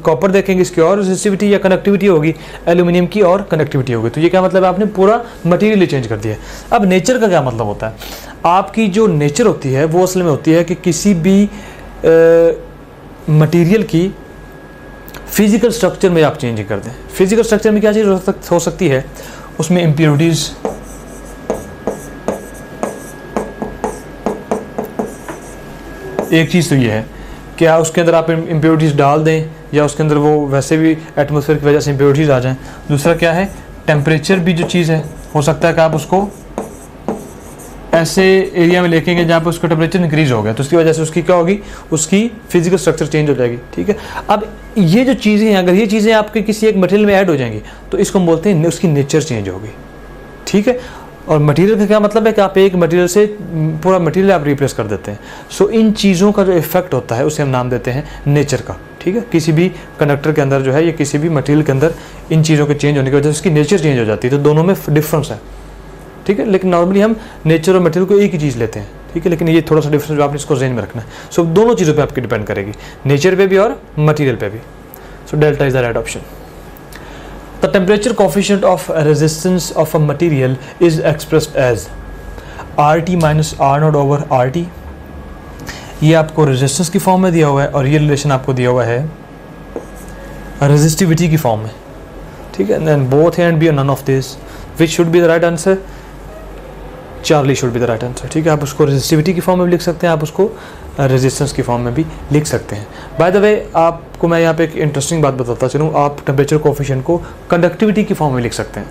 कॉपर देखेंगे, इसकी और रेजिस्टिविटी या कनेक्टिविटी होगी, एल्यूमिनियम की और कनेक्टिविटी होगी। तो ये क्या मतलब है, आपने पूरा मटेरियल ही चेंज कर दिया है। अब नेचर का क्या मतलब होता है, आपकी जो नेचर होती है वो असल में होती है कि किसी भी मटेरियल की फिजिकल स्ट्रक्चर में आप चेंज कर दें। फिजिकल स्ट्रक्चर में क्या चीज़ हो सकती है, उसमें इम्प्योरिटीज़, एक चीज़ तो ये है कि उसके अंदर आप इम्प्योरिटीज़ डाल दें या उसके अंदर वो वैसे भी एटमॉस्फेयर की वजह से इम्प्योरिटीज़ आ जाएं। दूसरा क्या है, टेम्परेचर भी जो चीज़ है, हो सकता है कि आप उसको ऐसे एरिया में लेके गए जहाँ पर उसका टेम्परेचर इंक्रीज़ हो गया, तो उसकी वजह से उसकी क्या होगी, उसकी फिजिकल स्ट्रक्चर चेंज हो जाएगी। ठीक है, अब ये जो चीज़ें हैं, अगर ये चीज़ें आपके किसी एक मटेरियल में ऐड हो जाएंगी तो इसको हम बोलते हैं उसकी नेचर चेंज होगी। ठीक है, और मटेरियल का क्या मतलब है कि आप एक मटेरियल से पूरा मटेरियल आप रिप्लेस कर देते हैं। सो इन चीज़ों का जो इफेक्ट होता है उसे हम नाम देते हैं नेचर का। ठीक है, किसी भी कंडक्टर के अंदर जो है या किसी भी मटेरियल के अंदर इन चीज़ों के चेंज होने की वजह से उसकी नेचर चेंज हो जाती है। तो दोनों में डिफरेंस है। ठीक है, लेकिन नॉर्मली हम नेचर और मटेरियल को एक ही चीज़ लेते हैं। ठीक है, लेकिन ये थोड़ा सा डिफरेंस जो आपने इसको ज़हन में रखना है। सो दोनों चीज़ों पे आपकी डिपेंड करेगी, नेचर पे भी और मटेरियल पे भी। So delta is the right option. The temperature coefficient of resistance of a material is expressed as RT minus R0 over RT। ये आपको रेजिस्टेंस की फॉर्म में दिया हुआ है और ये रिलेशन आपको दिया हुआ है रेजिस्टिविटी की फॉर्म में। ठीक है, then both A and B और none of this, which should be the right answer, Charlie should be the right answer. ठीक है, आप उसको रेजिस्टिविटी की फॉर्म में भी लिख सकते हैं, आप उसको रेजिस्टेंस की फॉर्म में भी लिख सकते हैं। बाय द वे, आपको मैं यहाँ पे एक इंटरेस्टिंग बात बताता चलूँ, आप टेम्परेचर कोफिशिएंट को कंडक्टिविटी की फॉर्म में लिख सकते हैं।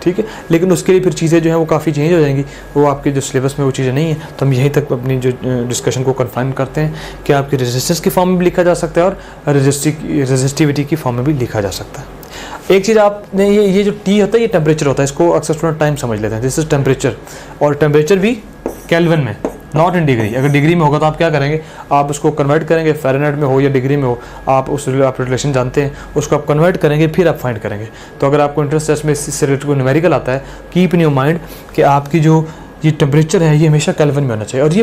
ठीक है, लेकिन उसके लिए फिर चीज़ें जो हैं वो काफ़ी चेंज हो जाएंगी, वो आपके जो सिलेबस में वो चीज़ें नहीं है। तो हम यहीं तक अपनी जो डिस्कशन को कन्फाइन करते हैं कि आपकी रेजिस्टेंस की फॉर्म में भी लिखा जा सकता है और रेजिस्टिविटी की फॉर्म में भी लिखा जा सकता है। एक चीज़ आपने ये जो टी होता है ये टेम्परेचर होता है, इसको अक्सर स्टूडेंट टाइम समझ लेते हैं। दिस इज टेम्परेचर, और टेम्परेचर भी केल्विन में, नॉट इन डिग्री। अगर डिग्री में होगा तो आप क्या करेंगे, आप उसको कन्वर्ट करेंगे, फ़ारेनहाइट में हो या डिग्री में हो, आप उस आप रिलेशन जानते हैं, उसको आप कन्वर्ट करेंगे, फिर आप फाइंड करेंगे। तो अगर आपको इंटरेस्ट है इसमें, इससे रिलेटेड कोई न्यूमेरिकल आता है, कीप इन योर माइंड कि आपकी जो ये टेम्परेचर है ये हमेशा केल्विन में होना चाहिए। और ये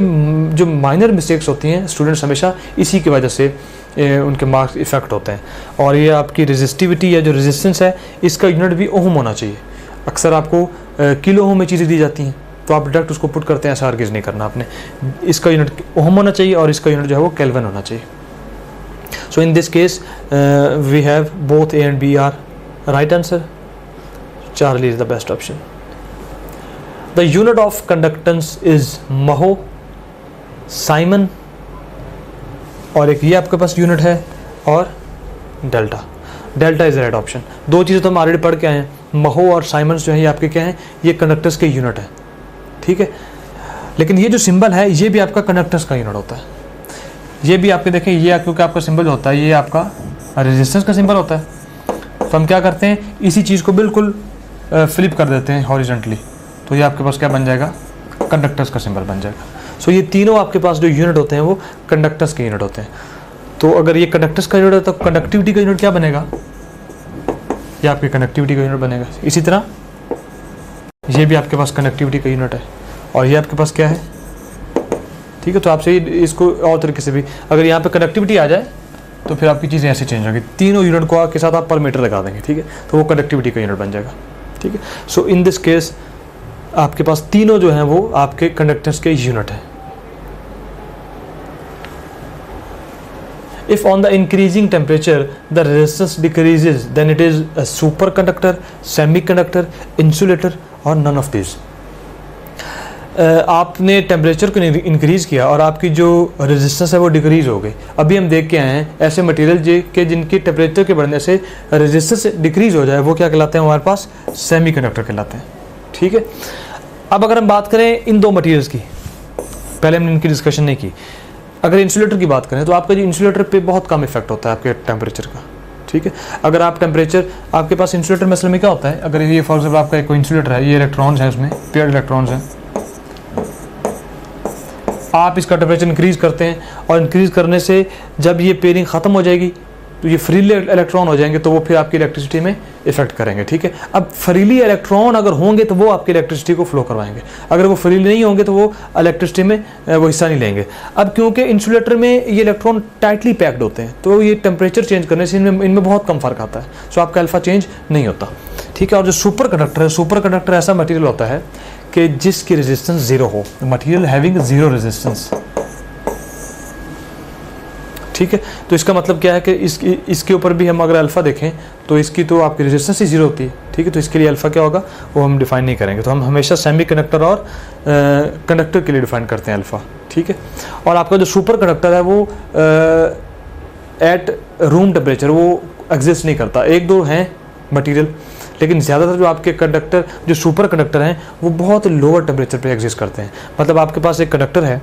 जो माइनर मिस्टेक्स होती हैं स्टूडेंट्स हमेशा इसी की वजह से उनके मार्क्स इफेक्ट होते हैं। और ये आपकी रेजिस्टिविटी या जो रेजिस्टेंस है इसका यूनिट भी ओम होना चाहिए। अक्सर आपको किलो ओम में चीज़ें दी जाती हैं तो आप डायरेक्ट उसको पुट करते हैं, ऐसा आर्ग्यूज नहीं करना आपने। इसका यूनिट ओम होना चाहिए और इसका यूनिट जो है वो केल्विन होना चाहिए। So in this case we have both A and B are right answer. Charlie is the best option. The unit of conductance is mho, siemens, और एक ये आपके पास यूनिट है और delta. Delta is the right option. दो चीज़ें तो हम ऑलरेडी पढ़ के आए हैं, महो और साइमन्स जो है ये आपके क्या हैं, ये कंडक्टर्स के यूनिट है। ठीक है, लेकिन ये जो सिंबल है ये भी आपका कंडक्टर्स का यूनिट होता है। ये भी आपके देखें, ये क्योंकि आपका सिंबल होता है ये आपका रेजिस्टेंस का सिंबल होता है, तो हम क्या करते हैं इसी चीज़ को बिल्कुल फ्लिप कर देते हैं हॉरिजॉन्टली, तो ये आपके पास क्या बन जाएगा, कंडक्टर्स का सिंबल बन जाएगा। सो ये तीनों आपके पास जो यूनिट होते हैं वो कंडक्टर्स के यूनिट होते हैं। तो अगर ये कंडक्टर्स का यूनिट है तो कंडक्टिविटी का यूनिट क्या बनेगा, ये आपके कनेक्टिविटी का यूनिट बनेगा। इसी तरह ये भी आपके पास कनेक्टिविटी का यूनिट है और ये आपके पास क्या है। ठीक है, तो आपसे इसको और तरीके से भी अगर यहाँ पे कनेक्टिविटी आ जाए तो फिर आपकी चीज़ें ऐसे चेंज होंगी। तीनों यूनिट को के साथ आप पर मीटर लगा देंगे, ठीक है, तो वो कनेक्टिविटी का यूनिट बन जाएगा। ठीक है, सो इन दिस केस आपके पास तीनों जो हैं वो आपके कंडक्टेंस के यूनिट हैं। If on the increasing temperature the resistance decreases, then it is a superconductor, semiconductor, insulator or none of these. आपने टेम्परेचर को इंक्रीज़ किया और आपकी जो रेजिस्टेंस है वो डिक्रीज़ हो गई। अभी हम देख के आए हैं ऐसे मटेरियल के जिनकी टेम्परेचर के बढ़ने से रेजिस्टेंस डिक्रीज़ हो जाए, वो क्या कहलाते हैं हमारे पास? सेमीकंडक्टर कहलाते हैं। ठीक है, अब अगर हम बात करें इन दो मटेरियल्स की, पहले हमने इनकी डिस्कशन नहीं की। अगर इंसुलेटर की बात करें तो आपका जो इंसुलेटर पे बहुत कम इफेक्ट होता है आपके टेम्परेचर का। ठीक है, अगर आप टेम्परेचर, आपके पास इंसुलेटर में असल में क्या होता है, अगर ये फॉर एग्जाम्पल आपका कोई इंसुलेटर है, ये इलेक्ट्रॉन्स हैं, उसमें पेयर्ड इलेक्ट्रॉन्स हैं, आप इसका टेम्परेचर इंक्रीज़ करते हैं और इंक्रीज़ करने से जब ये पेयरिंग ख़त्म हो जाएगी तो ये फ्रीली इलेक्ट्रॉन हो जाएंगे, तो वो फिर आपकी इलेक्ट्रिसिटी में इफेक्ट करेंगे। ठीक है, अब फ्रीली इलेक्ट्रॉन अगर होंगे तो वो आपकी इलेक्ट्रिसिटी को फ्लो करवाएंगे, अगर वो फ्रीली नहीं होंगे तो वो इलेक्ट्रिसिटी में वो हिस्सा नहीं लेंगे। अब क्योंकि इंसुलेटर में ये इलेक्ट्रॉन टाइटली पैक्ड होते हैं तो ये टेम्परेचर चेंज करने से इनमें बहुत कम फ़र्क आता है, सो आपका अल्फा चेंज नहीं होता। ठीक है, और जो सुपर कंडक्टर है, सुपर कंडक्टर ऐसा मटीरियल होता है कि जिसकी रेजिस्टेंस ज़ीरो हो, मटीरियल हैविंग ज़ीरो रेजिस्टेंस। ठीक है, तो इसका मतलब क्या है कि इसके ऊपर भी हम अगर अल्फ़ा देखें तो इसकी तो आपकी रेजिस्टेंस ही ज़ीरो होती है। ठीक है, तो इसके लिए अल्फ़ा क्या होगा वो हम डिफ़ाइन नहीं करेंगे, तो हम हमेशा सेमी कंडक्टर और कंडक्टर के लिए डिफ़ाइन करते हैं अल्फ़ा। ठीक है, और आपका जो सुपर कंडक्टर है वो एट रूम टेम्परेचर वो एग्जिस्ट नहीं करता। एक दो हैं मटीरियल, लेकिन ज़्यादातर जो आपके कंडक्टर, जो सुपर कंडक्टर हैं, वो बहुत लोअर टेम्परेचर पे एग्जिस्ट करते हैं। मतलब आपके पास एक कंडक्टर है,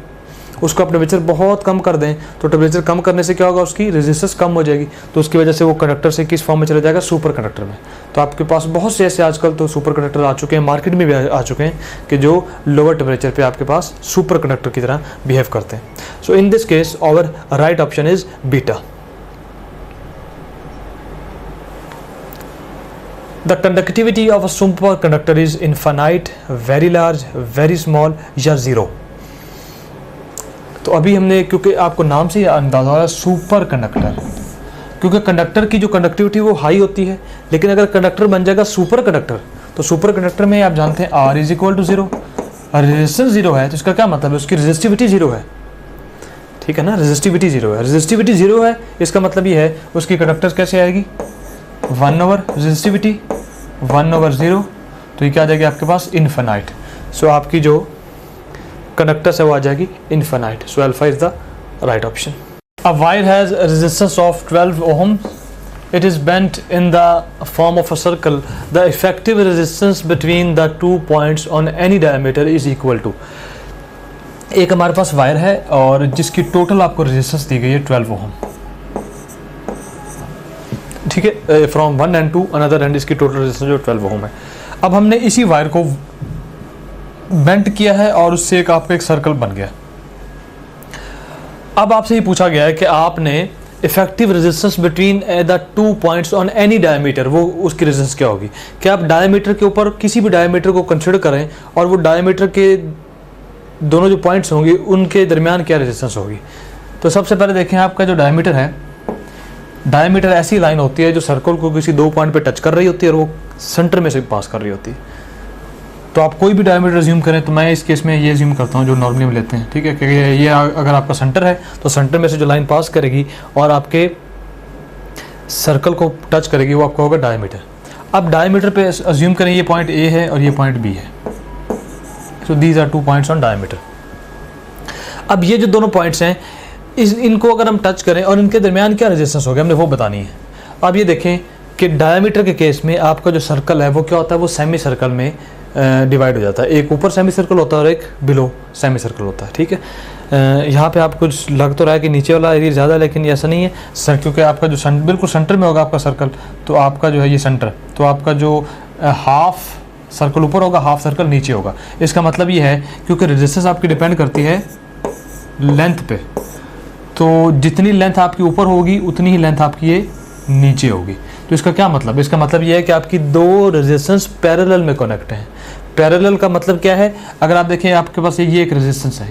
उसको आप टेम्परेचर बहुत कम कर दें तो टेम्परेचर कम करने से क्या होगा, उसकी रेजिस्टेंस कम हो जाएगी, तो उसकी वजह से वो कंडक्टर से किस फॉर्म में चला जाएगा, सुपर कंडक्टर में। तो आपके पास बहुत से ऐसे आजकल तो सुपर कंडक्टर आ चुके हैं, मार्केट में भी आ चुके हैं कि जो लोअर टेम्परेचर पे आपके पास सुपर कंडक्टर की तरह बिहेव करते हैं। So in this case our right option is beta. The conductivity of a superconductor is infinite, very large, very small या ज़ीरो। तो अभी हमने, क्योंकि आपको नाम से अंदाज़ा हो रहा है सुपर कंडक्टर, क्योंकि कंडक्टर की जो कंडक्टिविटी वो हाई होती है, लेकिन अगर कंडक्टर बन जाएगा सुपर कंडक्टर तो सुपर कंडक्टर में आप जानते हैं R is equal to zero, resistance zero है, तो इसका क्या मतलब है, उसकी रेजिस्टिविटी ज़ीरो है। ठीक है ना, रेजिस्टिविटी ज़ीरो है, रेजिस्टिविटी ज़ीरो है, इसका मतलब ये है उसकी कंडक्टर कैसे आएगी, 1 रेजिस्टिविटी 1/0, तो ये क्या आ जाएगी आपके पास, इनफाइनाइट। सो आपकी जो कंडक्टर्स है वो आ जाएगी infinite. So alpha is the right option. A wire has resistance of 12 ohm, it is bent in the form of a circle, the effective resistance between the 2 points on any diameter is equal to. एक हमारे पास wire है और जिसकी total आपको resistance दी गई है 12 ohm. ठीक है, from one end to another end इसकी टोटल रेजिस्टेंस जो 12 ओम है। अब हमने इसी वायर को बेंट किया है और उससे आपका एक सर्कल बन गया। अब आपसे ये पूछा गया है कि आपने effective resistance between the 2 points on any diameter, वो उसकी रेजिस्टेंस क्या होगी। क्या आप डायमीटर के ऊपर किसी भी डायमीटर को कंसिडर करें और वो डायमीटर के दोनों जो पॉइंट्स होंगे उनके दरमियान क्या रेजिस्टेंस होगी। तो सबसे पहले देखें, आपका जो डायमीटर है, डायमीटर ऐसी लाइन होती है जो सर्कल को किसी 2 पॉइंट पे टच कर रही होती है और वो सेंटर में से पास कर रही होती है। तो आप कोई भी डायमीटर अज्यूम करें, तो मैं इस केस में ये अज्यूम करता हूँ जो नॉर्मली हम लेते हैं। ठीक है, क्योंकि ये अगर आपका सेंटर है तो सेंटर में से जो लाइन पास करेगी और आपके सर्कल को टच करेगी वो आपका होगा डायमीटर। अब डायमीटर पे अज्यूम करें ये पॉइंट ए है और ये पॉइंट बी है, so these are 2 points on diameter. अब ये जो दोनों पॉइंट्स हैं इनको अगर हम टच करें और इनके दरमियान क्या रेजिस्टेंस होगा हमने वो बतानी है। अब ये देखें कि डायमीटर के केस में आपका जो सर्कल है वो क्या होता है, वो सेमी सर्कल में डिवाइड हो जाता है। एक ऊपर सेमी सर्कल होता है और एक बिलो सेमी सर्कल होता है। ठीक है, यहाँ पे आपको लग तो रहा है कि नीचे वाला एरिया ज़्यादा है, लेकिन ऐसा नहीं है सर, क्योंकि आपका जो बिल्कुल सेंटर में होगा आपका सर्कल, तो आपका जो है ये सेंटर, तो आपका जो हाफ सर्कल ऊपर होगा, हाफ सर्कल नीचे होगा। इसका मतलब ये है क्योंकि रेजिस्टेंस आपकी डिपेंड करती है लेंथ पे, तो जितनी लेंथ आपकी ऊपर होगी उतनी ही लेंथ आपकी ये नीचे होगी। तो इसका क्या मतलब, इसका मतलब ये है कि आपकी 2 रेजिस्टेंस पैरेलल में कनेक्ट हैं। पैरेलल का मतलब क्या है, अगर आप देखें आपके पास ये एक रेजिस्टेंस है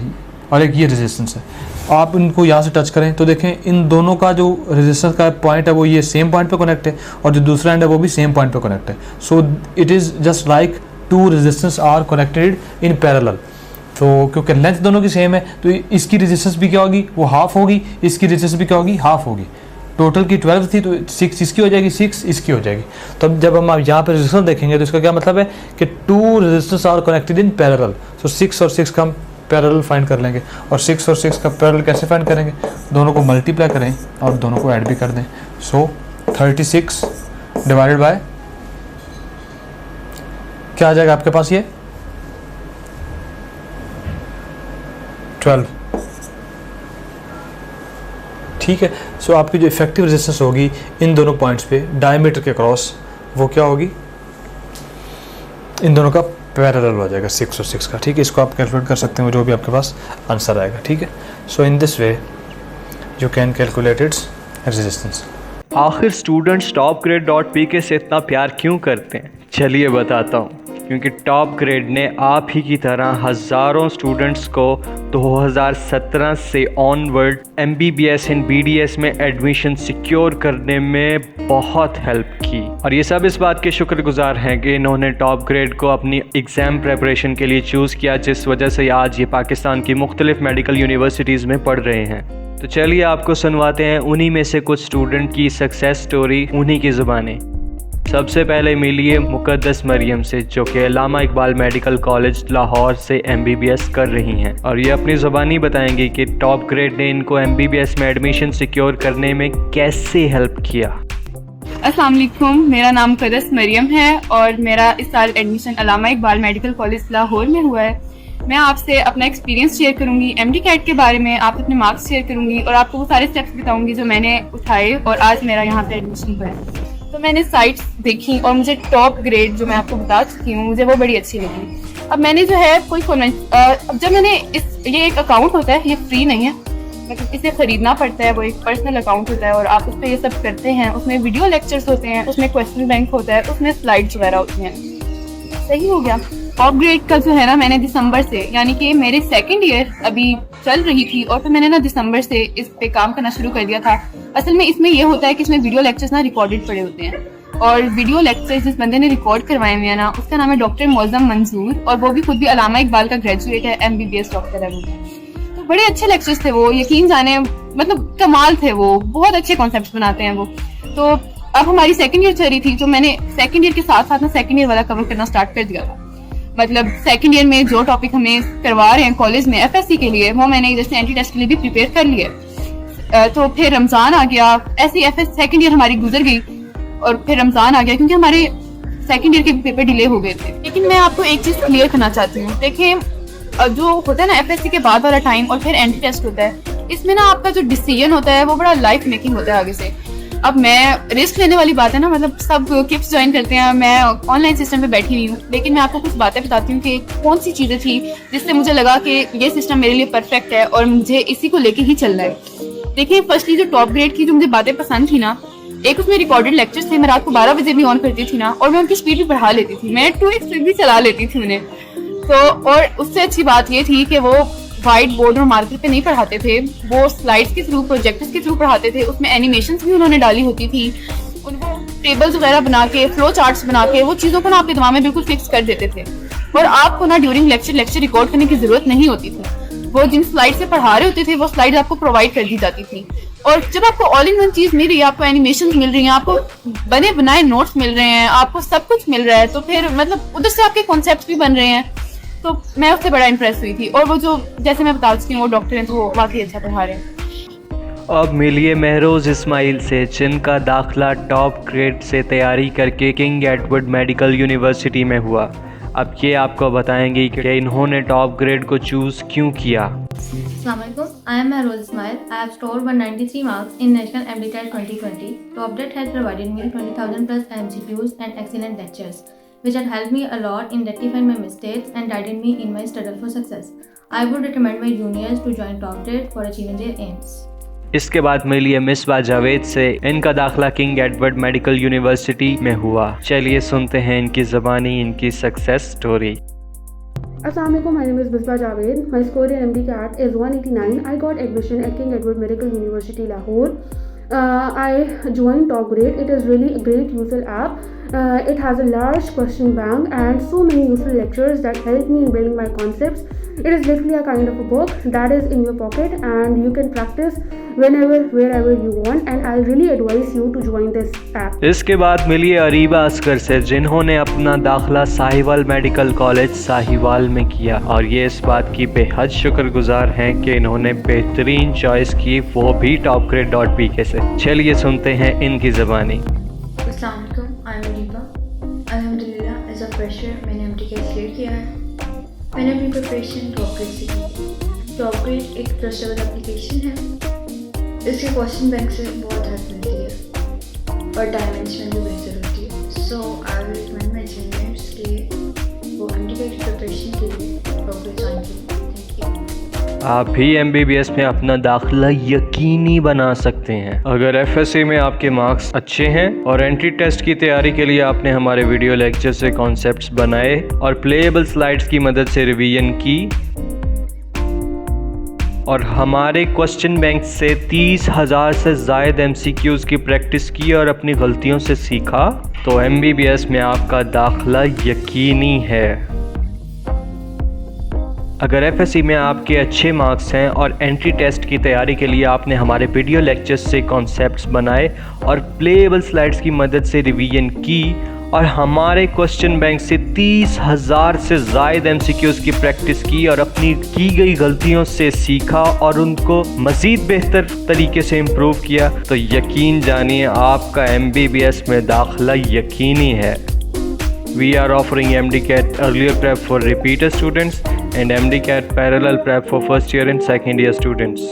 और एक ये रेजिस्टेंस है, आप इनको यहाँ से टच करें तो देखें इन दोनों का जो रेजिस्टेंस का पॉइंट है वो ये सेम पॉइंट पे कनेक्ट है और जो दूसरा एंड है वो भी सेम पॉइंट पे कनेक्ट है। So it is just like 2 resistance are connected in parallel. तो क्योंकि लेंथ दोनों की सेम है तो इसकी रेजिस्टेंस भी क्या होगी, वो हाफ होगी, इसकी रेजिस्टेंस भी क्या होगी, हाफ होगी। टोटल की 12 थी तो 6 इसकी हो जाएगी, 6 इसकी हो जाएगी। तो अब जब हम यहाँ पे रेजिस्टेंस देखेंगे तो इसका क्या मतलब है कि 2 resistance are connected in parallel. So 6 और 6 का हम पैरेलल फाइंड कर लेंगे। और 6 और 6 का पैरेलल कैसे फाइंड करेंगे, दोनों को मल्टीप्लाई करें और दोनों को ऐड भी कर दें। सो 36 डिवाइडेड बाय क्या आ जाएगा आपके पास, ये 12। ठीक है। सो आपकी जो इफेक्टिव रेजिस्टेंस होगी इन दोनों पॉइंट्स पे डायमीटर के क्रॉस, वो क्या होगी, इन दोनों का पैरेलल हो जाएगा 6 और 6 का। ठीक है, इसको आप कैलकुलेट कर सकते हो जो भी आपके पास आंसर आएगा। ठीक है। So in this way you can calculate its resistance.
आखिर स्टूडेंट्स topgrade.pk से इतना प्यार क्यों करते हैं, चलिए बताता हूँ। क्योंकि टॉप ग्रेड ने आप ही की तरह हज़ारों स्टूडेंट्स को 2017 से ऑनवर्ड MBBS इन BDS में एडमिशन सिक्योर करने में बहुत हेल्प की। और ये सब इस बात के शुक्रगुजार हैं कि इन्होंने टॉप ग्रेड को अपनी एग्ज़ाम प्रेपरेशन के लिए चूज़ किया, जिस वजह से आज ये पाकिस्तान की मुख्तलिफ मेडिकल यूनिवर्सिटीज़ में पढ़ रहे हैं। तो चलिए आपको सुनवाते हैं उन्हीं में से कुछ स्टूडेंट की सक्सेस स्टोरी उन्हीं की ज़ुबानी। सबसे पहले मिलिए मुकद्दस मरियम से, जो कि अल्लामा इकबाल मेडिकल कॉलेज लाहौर से MBBS कर रही हैं, और ये अपनी ज़ुबानी बताएंगी कि टॉप ग्रेड ने इनको MBBS में एडमिशन सिक्योर करने में कैसे हेल्प किया।
अस्सलाम वालेकुम, मेरा नाम मुकद्दस मरियम है और मेरा इस साल एडमिशन अल्लामा इकबाल मेडिकल कॉलेज लाहौर में हुआ है। मैं आपसे अपना एक्सपीरियंस शेयर करूंगी, MD कैट के बारे में, आप अपने मार्क्स शेयर करूंगी और आपको वो सारे स्टेप्स बताऊंगी जो मैंने उठाए और आज मेरा यहाँ पे एडमिशन हुआ है। तो मैंने साइट्स देखी और मुझे टॉप ग्रेड जो मैं आपको बता चुकी हूँ मुझे वो बड़ी अच्छी लगी। अब मैंने जो है कोई अब जब मैंने ये एक अकाउंट होता है, ये फ्री नहीं है, मतलब इसे खरीदना पड़ता है, वो एक पर्सनल अकाउंट होता है और आप उस पर ये सब करते हैं। उसमें वीडियो लेक्चर्स होते हैं, उसमें क्वेश्चन बैंक होता है, उसमें स्लाइड्स वगैरह होती हैं। सही हो गया। टॉप ग्रेड का जो है ना, मैंने दिसंबर से, यानी कि मेरे सेकंड ईयर अभी चल रही थी और फिर मैंने ना दिसंबर से इस पे काम करना शुरू कर दिया था। असल में इसमें ये होता है कि इसमें वीडियो लेक्चर्स ना रिकॉर्डेड पड़े होते हैं और वीडियो लेक्चर्स जिस बंदे ने रिकॉर्ड करवाए हुए हैं ना, उसका नाम है डॉक्टर मौज़म मंजूर और वो भी खुद भी अल्लामा इकबाल का ग्रेजुएट है, MBBS डॉक्टर है वो। तो बड़े अच्छे लेक्चर्स थे वो, यकीन जाने मतलब कमाल थे वो, बहुत अच्छे कॉन्सेप्ट्स बनाते हैं वो। तो अब हमारी सेकंड ईयर चल रही थी, तो मैंने सेकंड ईयर के साथ साथ ना सेकंड ईयर वाला कवर करना स्टार्ट कर दिया था। मतलब सेकंड ईयर में जो टॉपिक हमें करवा रहे हैं कॉलेज में FSC के लिए, वो मैंने जैसे एंटी टेस्ट के लिए भी प्रिपेयर कर लिए। तो फिर रमज़ान आ गया, ऐसी सेकंड ईयर हमारी गुजर गई और फिर रमज़ान आ गया क्योंकि हमारे सेकंड ईयर के पेपर डिले हो गए थे। लेकिन मैं आपको एक चीज़ क्लियर करना चाहती हूँ, देखिए जो होता है ना FSC के बाद वाला टाइम और फिर एंटी टेस्ट होता है, इसमें ना आपका जो डिसीजन होता है वो बड़ा लाइफ मेकिंग होता है आगे से। अब मैं रिस्क लेने वाली बात है ना, मतलब सब किप्स ज्वाइन करते हैं, मैं ऑनलाइन सिस्टम पे बैठी हुई हूँ, लेकिन मैं आपको कुछ बातें बताती हूँ कि कौन सी चीज़ें थी जिससे मुझे लगा कि ये सिस्टम मेरे लिए परफेक्ट है और मुझे इसी को लेके ही चलना है। देखिए फर्स्टली जो टॉप ग्रेड की जो मुझे बातें पसंद थी ना, एक उसमें रिकॉर्डेड लेक्चर्स थे, मैं रात को 12 बजे भी ऑन करती थी ना और मैं उनकी स्पीड भी बढ़ा लेती थी, मैं 2x स्पीड भी चला लेती थी उन्हें। तो और उससे अच्छी बात ये थी कि वो वाइट बोर्ड और मार्कर पे नहीं पढ़ाते थे, वो स्लाइड्स के थ्रू, प्रोजेक्टर्स के थ्रू पढ़ाते थे। उसमें एनिमेशंस भी उन्होंने डाली होती थी, उनको टेबल्स वगैरह बना के, फ्लो चार्ट्स बना के वो चीज़ों को ना आपके दिमाग में बिल्कुल फिक्स कर देते थे और आपको ना ड्यूरिंग लेक्चर रिकॉर्ड करने की जरूरत नहीं होती थी। वो जिन स्लाइड से पढ़ा रहे होते थे वो स्लाइड आपको प्रोवाइड कर दी जाती थी और जब आपको ऑल इन वन चीज़ मिल रही है, आपको एनिमेशन मिल रही है, आपको बने बनाए नोट्स मिल रहे हैं, आपको सब कुछ मिल रहा है, तो फिर मतलब उधर से आपके कॉन्सेप्ट भी बन रहे हैं। तो मैं उससे बड़ा इंप्रेस हुई थी और वो जो जैसे मैं बता चुकी हूँ वो डॉक्टर हैं तो वो वाकई अच्छा पढ़ा रहे हैं।
अब मिलिए महरोज़ इस्माइल से, जिनका दाखिला टॉप ग्रेड से तैयारी करके किंग एडवर्ड मेडिकल यूनिवर्सिटी में हुआ। अब ये आपको बताएंगे कि इन्होंने टॉप ग्रेड को चूज़ क्यों किया।
Assalamualaikum, I am Mahrouz Ismail. I have scored 193 marks in National MDTET 2020. TopGrade has provided me 20,000 plus MCQs and excellent lectures, which had helped me a lot in rectifying my mistakes and guided me in my struggle for success. I would recommend my juniors to join TopGrade for achieving their aims.
इसके बाद मिलिए मिसबा जावेद से, इनका दाखिला king Edward medical university में हुआ। चलिए सुनते हैं इनकी ज़बानी, इनकी success story.
Assalamualaikum, my name is Misbah Javed. My score in MD CAT is 189. I got admission at King Edward Medical University Lahore. I joined Top Grade. It is really a great useful app. It has a large question bank and so many useful lectures that help me in building my concepts. It is literally a kind of a book that is in your pocket and you can practice whenever, wherever you want, and I'll really advise you to join this app.
इसके बाद मिलिए अरीबा असगर से, जिन्होंने अपना दाखिला Sahiwal medical college Sahiwal में किया और ये इस बात की बेहद शुक्रगुजार हैं कि इन्होंने बेहतरीन चॉइस की, वो भी topgrade.pk से। चलिए सुनते हैं इनकी ज़बानी।
अस्सलाम वालेकुम, आई एम अरीबा। अल्हम्दुलिल्लाह एज अ फ्रेशर मैंने एमटीकेट क्लियर किया है। मैंने अपनी प्रिपरेशन टॉपग्रेड से की। टॉपग्रेड एक ट्रस्टेबल एप्लीकेशन है। इसके क्वेश्चन बैंक से बहुत हेल्प मिलती है और टाइम मैनेजमेंट भी बेहतर होती है। So I will recommend my juniors कि वो एमटीकेट की प्रिपरेशन के लिए टॉपग्रेड ज्वाइन करें।
आप भी MBBS में अपना दाखिला यकीनी बना सकते हैं अगर FSC में आपके मार्क्स अच्छे हैं और एंट्री टेस्ट की तैयारी के लिए आपने हमारे वीडियो लेक्चर से कॉन्सेप्ट्स बनाए और प्लेएबल स्लाइड्स की मदद से रिवीजन की और हमारे क्वेश्चन बैंक से 30,000 से ज़ायद MCQs की प्रैक्टिस की और अपनी गलतियों से सीखा, तो MBBS में आपका दाखिला यकीनी है। अगर FSC में आपके अच्छे मार्क्स हैं और एंट्री टेस्ट की तैयारी के लिए आपने हमारे वीडियो लेक्चर्स से कॉन्सेप्ट्स बनाए और प्लेएबल स्लाइड्स की मदद से रिवीजन की और हमारे क्वेश्चन बैंक से 30,000 से ज़ायद MCQs की प्रैक्टिस की और अपनी की गई गलतियों से सीखा और उनको मज़ीद बेहतर तरीके से इम्प्रूव किया, तो यकीन जानिए आपका MBBS में दाखिला यकीनी है। We are offering MDCAT earlier prep for repeater students and MDCAT parallel prep for first year and second year students.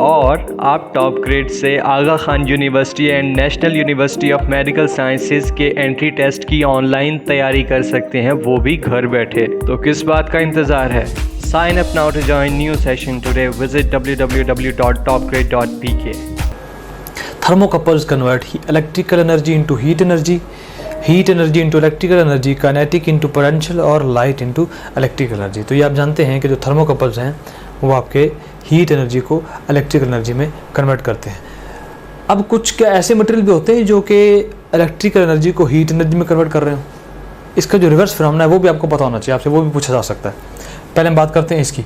और आप टॉप ग्रेड से Aga Khan University and National University of Medical Sciences के एंट्री टेस्ट की online तैयारी कर सकते हैं, वो भी घर बैठे। तो किस बात का इंतज़ार है? Sign up now to join new session today. Visit www.topgrade.pk.
Thermocouples convert electrical energy into heat energy into electrical energy, kinetic into potential और light into electrical energy। तो ये आप जानते हैं कि जो थर्मोकपल्स हैं वो आपके हीट एनर्जी को इलेक्ट्रिकल एनर्जी में कन्वर्ट करते हैं। अब कुछ क्या ऐसे मटेरियल भी होते हैं जो कि इलेक्ट्रिकल एनर्जी को हीट एनर्जी में कन्वर्ट कर रहे हो। इसका जो रिवर्स फिनोमेना है वो भी आपको पता होना चाहिए, आपसे वो भी पूछा जा सकता है। पहले हम बात करते हैं इसकी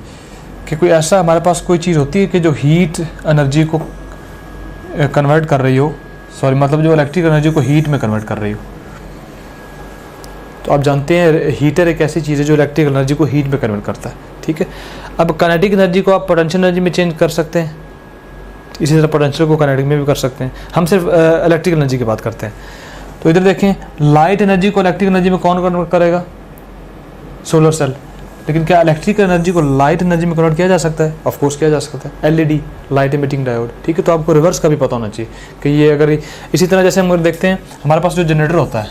कि कोई ऐसा हमारे पास कोई चीज़ होती है कि जो हीट एनर्जी को कन्वर्ट कर रही हो, मतलब जो इलेक्ट्रिक एनर्जी को हीट में कन्वर्ट कर रही हो। तो आप जानते हैं हीटर एक ऐसी चीज़ है जो इलेक्ट्रिक एनर्जी को हीट में कन्वर्ट करता है, ठीक है। अब काइनेटिक एनर्जी को आप पोटेंशियल एनर्जी में चेंज कर सकते हैं, इसी तरह पोटेंशियल को काइनेटिक में भी कर सकते हैं। हम सिर्फ इलेक्ट्रिक एनर्जी की बात करते हैं। तो इधर देखें, लाइट एनर्जी को इलेक्ट्रिक एनर्जी में कौन कन्वर्ट करेगा? Solar cell. लेकिन क्या इलेक्ट्रिकल एनर्जी को लाइट एनर्जी में कन्वर्ट किया जा सकता है? ऑफ कोर्स किया जा सकता है। LED लाइट इमिटिंग डायोड, ठीक है। तो आपको रिवर्स का भी पता होना चाहिए कि ये अगर इसी तरह जैसे हम देखते हैं हमारे पास जो जनरेटर होता है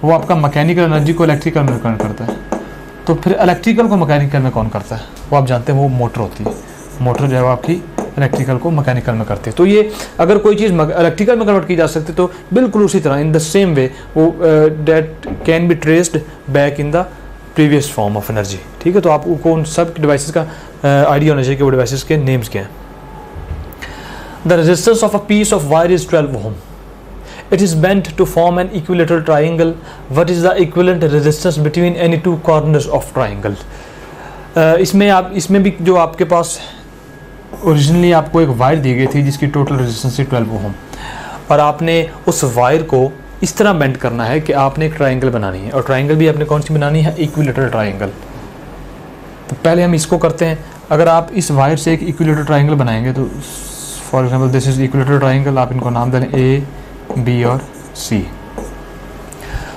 वो आपका मैकेनिकल एनर्जी को इलेक्ट्रिकल में कन्वर्ट करता है, तो फिर इलेक्ट्रिकल को मैकेनिकल में कौन करता है? वो आप जानते हैं वो मोटर होती है। मोटर जो है वो आपकी इलेक्ट्रिकल को मैकेनिकल में करती है। तो ये अगर कोई चीज़ इलेक्ट्रिकल में कन्वर्ट की जा सकती है तो बिल्कुल उसी तरह इन द सेम वे वो that can be traced back in the previous form of energy, ठीक है। तो आपको उन सब डिवाइसेस का आइडिया होना चाहिए कि वो डिवाइसेस के नेम्स क्या हैं। The resistance of a piece of wire is 12 ohm. It is bent to form an equilateral triangle. What is the equivalent resistance between any two corners of triangle? इसमें भी जो आपके पास ओरिजिनली आपको एक wire दी गई थी जिसकी टोटल रेजिस्टेंस थी 12 ओम और आपने उस वायर को इस तरह बेंड करना है कि आपने एक ट्राइंगल बनानी है और ट्राइंगल भी आपने कौन सी बनानी है? Equilateral triangle. तो पहले हम इसको करते हैं। अगर आप इस वायर से एक इक्विलेटरल ट्राइंगल बनाएंगे तो for example this is equilateral triangle, आप इनको नाम दें A, B और C।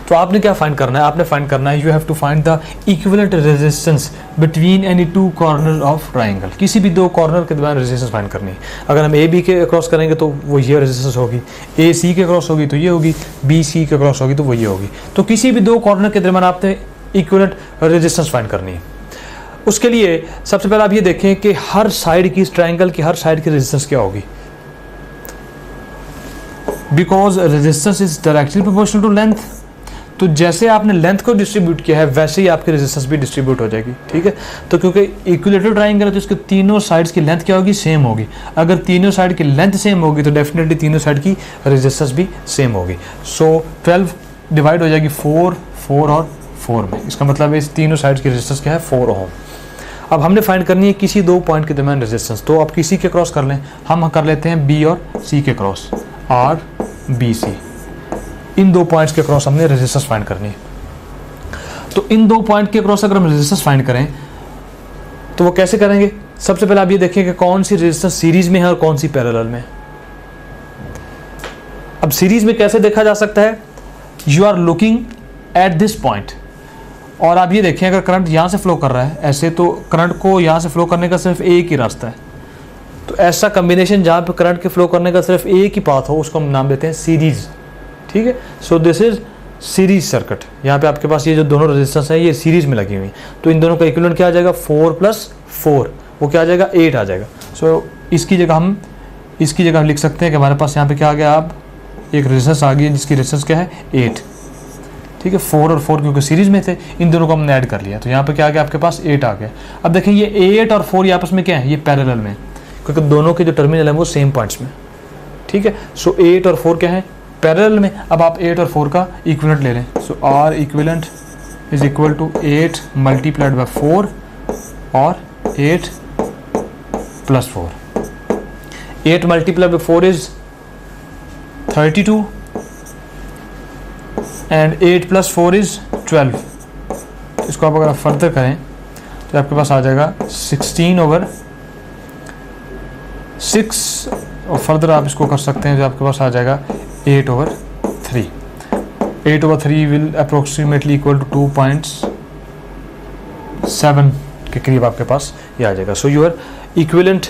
तो आपने क्या फाइंड करना है? आपने फाइंड करना है you have to find the equivalent resistance between any two corner of triangle. किसी भी दो कॉर्नर के दरमियान रेजिस्टेंस फाइंड करनी है। अगर हम A B के क्रॉस करेंगे तो वो ये रेजिस्टेंस होगी, A C के क्रॉस होगी तो ये होगी, B C के क्रॉस होगी तो वो ये होगी। तो किसी भी दो कॉर्नर के दरमियान आपने इक्विवेलेंट रेजिस्टेंस फाइंड करनी है। उसके लिए सबसे पहले आप ये देखें कि हर साइड की, इस ट्राइंगल की हर साइड की रेजिस्टेंस क्या होगी। Because resistance is directly proportional to length, तो जैसे आपने लेंथ को डिस्ट्रीब्यूट किया है वैसे ही आपकी रेजिस्टेंस भी डिस्ट्रीब्यूट हो जाएगी, ठीक है। तो क्योंकि इक्विलेटरल ट्रायंगल है तो इसके तीनों साइड्स की लेंथ क्या होगी, सेम होगी। अगर तीनों साइड की लेंथ सेम होगी तो डेफिनेटली तीनों साइड की रेजिस्टेंस भी सेम होगी। सो 12 डिवाइड हो जाएगी 4, 4 और 4 में। इसका मतलब है इस तीनों साइड्स की रेजिस्टेंस क्या है, 4 ओम। अब हमने फाइंड करनी है किसी दो पॉइंट के दरमियान रेजिस्टेंस। तो आप किसी के क्रॉस कर लें, हम कर लेते हैं बी और सी के क्रॉस, आर बी सी। इन दो पॉइंट्स के क्रॉस हमने रेजिस्टेंस फाइंड करनी है। तो इन दो पॉइंट के क्रॉस अगर हम रेजिस्टेंस फाइंड करें तो वो कैसे करेंगे। सबसे पहले आप ये देखिए कि कौन सी रेजिस्टेंस सीरीज में है और कौन सी पैरेलल में। अब सीरीज में कैसे देखा जा सकता है, you are looking at this point और आप ये देखें अगर करंट यहाँ से फ्लो कर रहा है ऐसे, तो करंट को यहाँ से फ्लो करने का सिर्फ एक ही रास्ता है। तो ऐसा कम्बिनेशन जहाँ पे करंट के फ्लो करने का सिर्फ एक ही पाथ हो उसको हम नाम देते हैं सीरीज, ठीक है। So this is series circuit. यहाँ पे आपके पास ये जो दोनों रेजिस्टेंस है ये सीरीज में लगी हुई, तो इन दोनों का इक्विवेलेंट क्या आ जाएगा, 4 + 4, वो क्या आ जाएगा, 8 आ जाएगा। सो इसकी जगह हम लिख सकते हैं कि हमारे पास यहाँ पे क्या आ गया, अब एक रेजिस्टेंस आ गई जिसकी रेजिस्टेंस क्या है, 8, ठीक है। 4 और 4 क्योंकि सीरीज में थे, इन दोनों को हमने ऐड कर लिया, तो यहाँ पे क्या आ गया आपके पास, 8 आ गया। अब देखें ये 8 और 4 आपस में क्या है, ये पैरेलल में, क्योंकि दोनों के जो टर्मिनल है वो सेम पॉइंट्स में, ठीक है। सो 8 और 4 क्या है, पैरेलल में। अब आप 8 और 4 का इक्विवेलेंट ले लें। So R equivalent is equal to 8 multiplied by 4 और 8 + 4। 8 multiplied by 4 is 32 and 8 + 4 is 12। इसको आप अगर आप फर्दर करें तो आपके पास आ जाएगा 16/6 और फर्दर आप इसको कर सकते हैं जो आपके पास आ जाएगा 8/3। 8/3 विल अप्रोक्सीमेटली इक्वल टू 2.7 के करीब आपके पास ये आ जाएगा। So your equivalent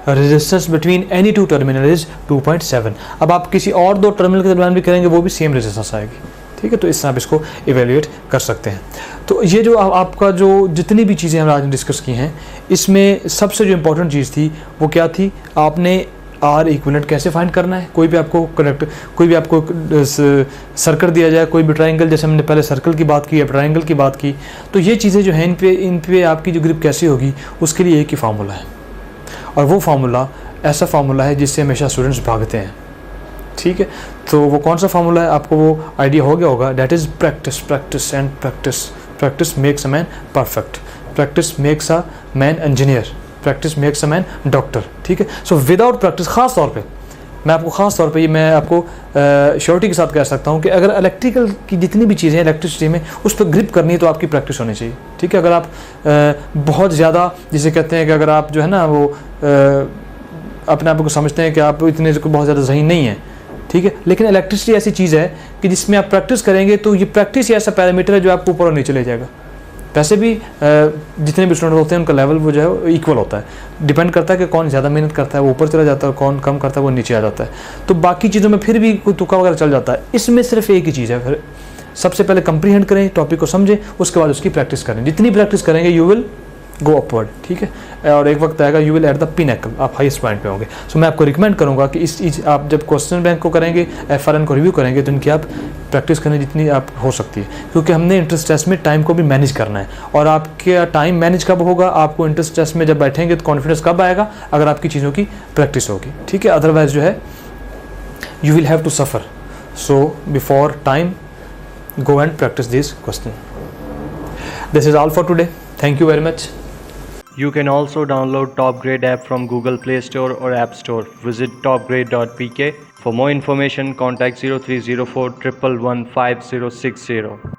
resistance between any to terminal is 2.7। अब आप किसी और दो टर्मिनल के दरमियान भी करेंगे वो भी सेम रेजिस्टेंस आएगी, ठीक है। तो इस तरह आप इसको इवेल्युएट कर सकते हैं। तो ये जो आपका जो जितनी भी चीज़ें हमने आज डिस्कस की हैं इसमें सबसे जो इम्पोर्टेंट चीज़ थी वो क्या थी, आपने आर इक्विवेलेंट कैसे फाइंड करना है। कोई भी आपको सर्कल दिया जाए, कोई भी ट्रायंगल, जैसे हमने पहले सर्कल की बात की या ट्रायंगल की बात की, तो ये चीज़ें जो हैं इन पे आपकी जो ग्रिप कैसी होगी उसके लिए एक ही फार्मूला है, और वो फार्मूला ऐसा फार्मूला है जिससे हमेशा स्टूडेंट्स भागते हैं, ठीक है। तो वो कौन सा फार्मूला है आपको वो आइडिया हो गया होगा, that is practice, practice and practice. Practice makes a man perfect, practice makes a man engineer, practice makes a man doctor, ठीक है। सो विदाउट प्रैक्टिस, ख़ास तौर पे मैं आपको श्योरिटी के साथ कह सकता हूँ कि अगर इलेक्ट्रिकल की जितनी भी चीज़ें इलेक्ट्रिसिटी में उस पर ग्रिप करनी है तो आपकी प्रैक्टिस होनी चाहिए, ठीक है। अगर आप बहुत ज़्यादा जिसे कहते हैं कि अगर आप जो है ना वो अपने आप को समझते हैं कि आप इतने बहुत ज़्यादा ज़हीन नहीं है, ठीक है, लेकिन इलेक्ट्रिसिटी ऐसी चीज़ है कि जिसमें आप प्रैक्टिस करेंगे तो ये प्रैक्टिस ही ऐसा पैरामीटर है जो आपको ऊपर और नीचे ले जाएगा। वैसे भी जितने भी स्टूडेंट होते हैं उनका लेवल वो जो है इक्वल होता है, डिपेंड करता है कि कौन ज़्यादा मेहनत करता है वो ऊपर चला जाता है, कौन कम करता है वो नीचे आ जाता है। तो बाकी चीज़ों में फिर भी कोई तुक्का वगैरह चल जाता है, इसमें सिर्फ एक ही चीज़ है, फिर सबसे पहले कंप्रीहेंड करें, टॉपिक को समझें, उसके बाद उसकी प्रैक्टिस करें। जितनी प्रैक्टिस करेंगे यू विल गो अपवर्ड, ठीक है, और एक वक्त आएगा you will at the pinnacle, आप हाईएस्ट पॉइंट पे होंगे। सो मैं आपको रिकमेंड करूंगा कि इस आप जब क्वेश्चन बैंक को करेंगे, FRN को रिव्यू करेंगे, तो इनकी आप प्रैक्टिस करने जितनी आप हो सकती है, क्योंकि हमने इंट्रेंस टेस्ट में टाइम को भी मैनेज करना है। और आपके टाइम मैनेज कब होगा, आपको इंट्रेंस टेस्ट में जब बैठेंगे तो कॉन्फिडेंस कब आएगा, अगर आपकी चीज़ों की प्रैक्टिस होगी, ठीक है। अदरवाइज जो है you will have to suffer. So before time go and practice these questions. This is all for today. Thank you very much.
You can also download Top Grade app from Google Play Store or App Store. Visit topgrade.pk. For more information, contact 0304 111 5060.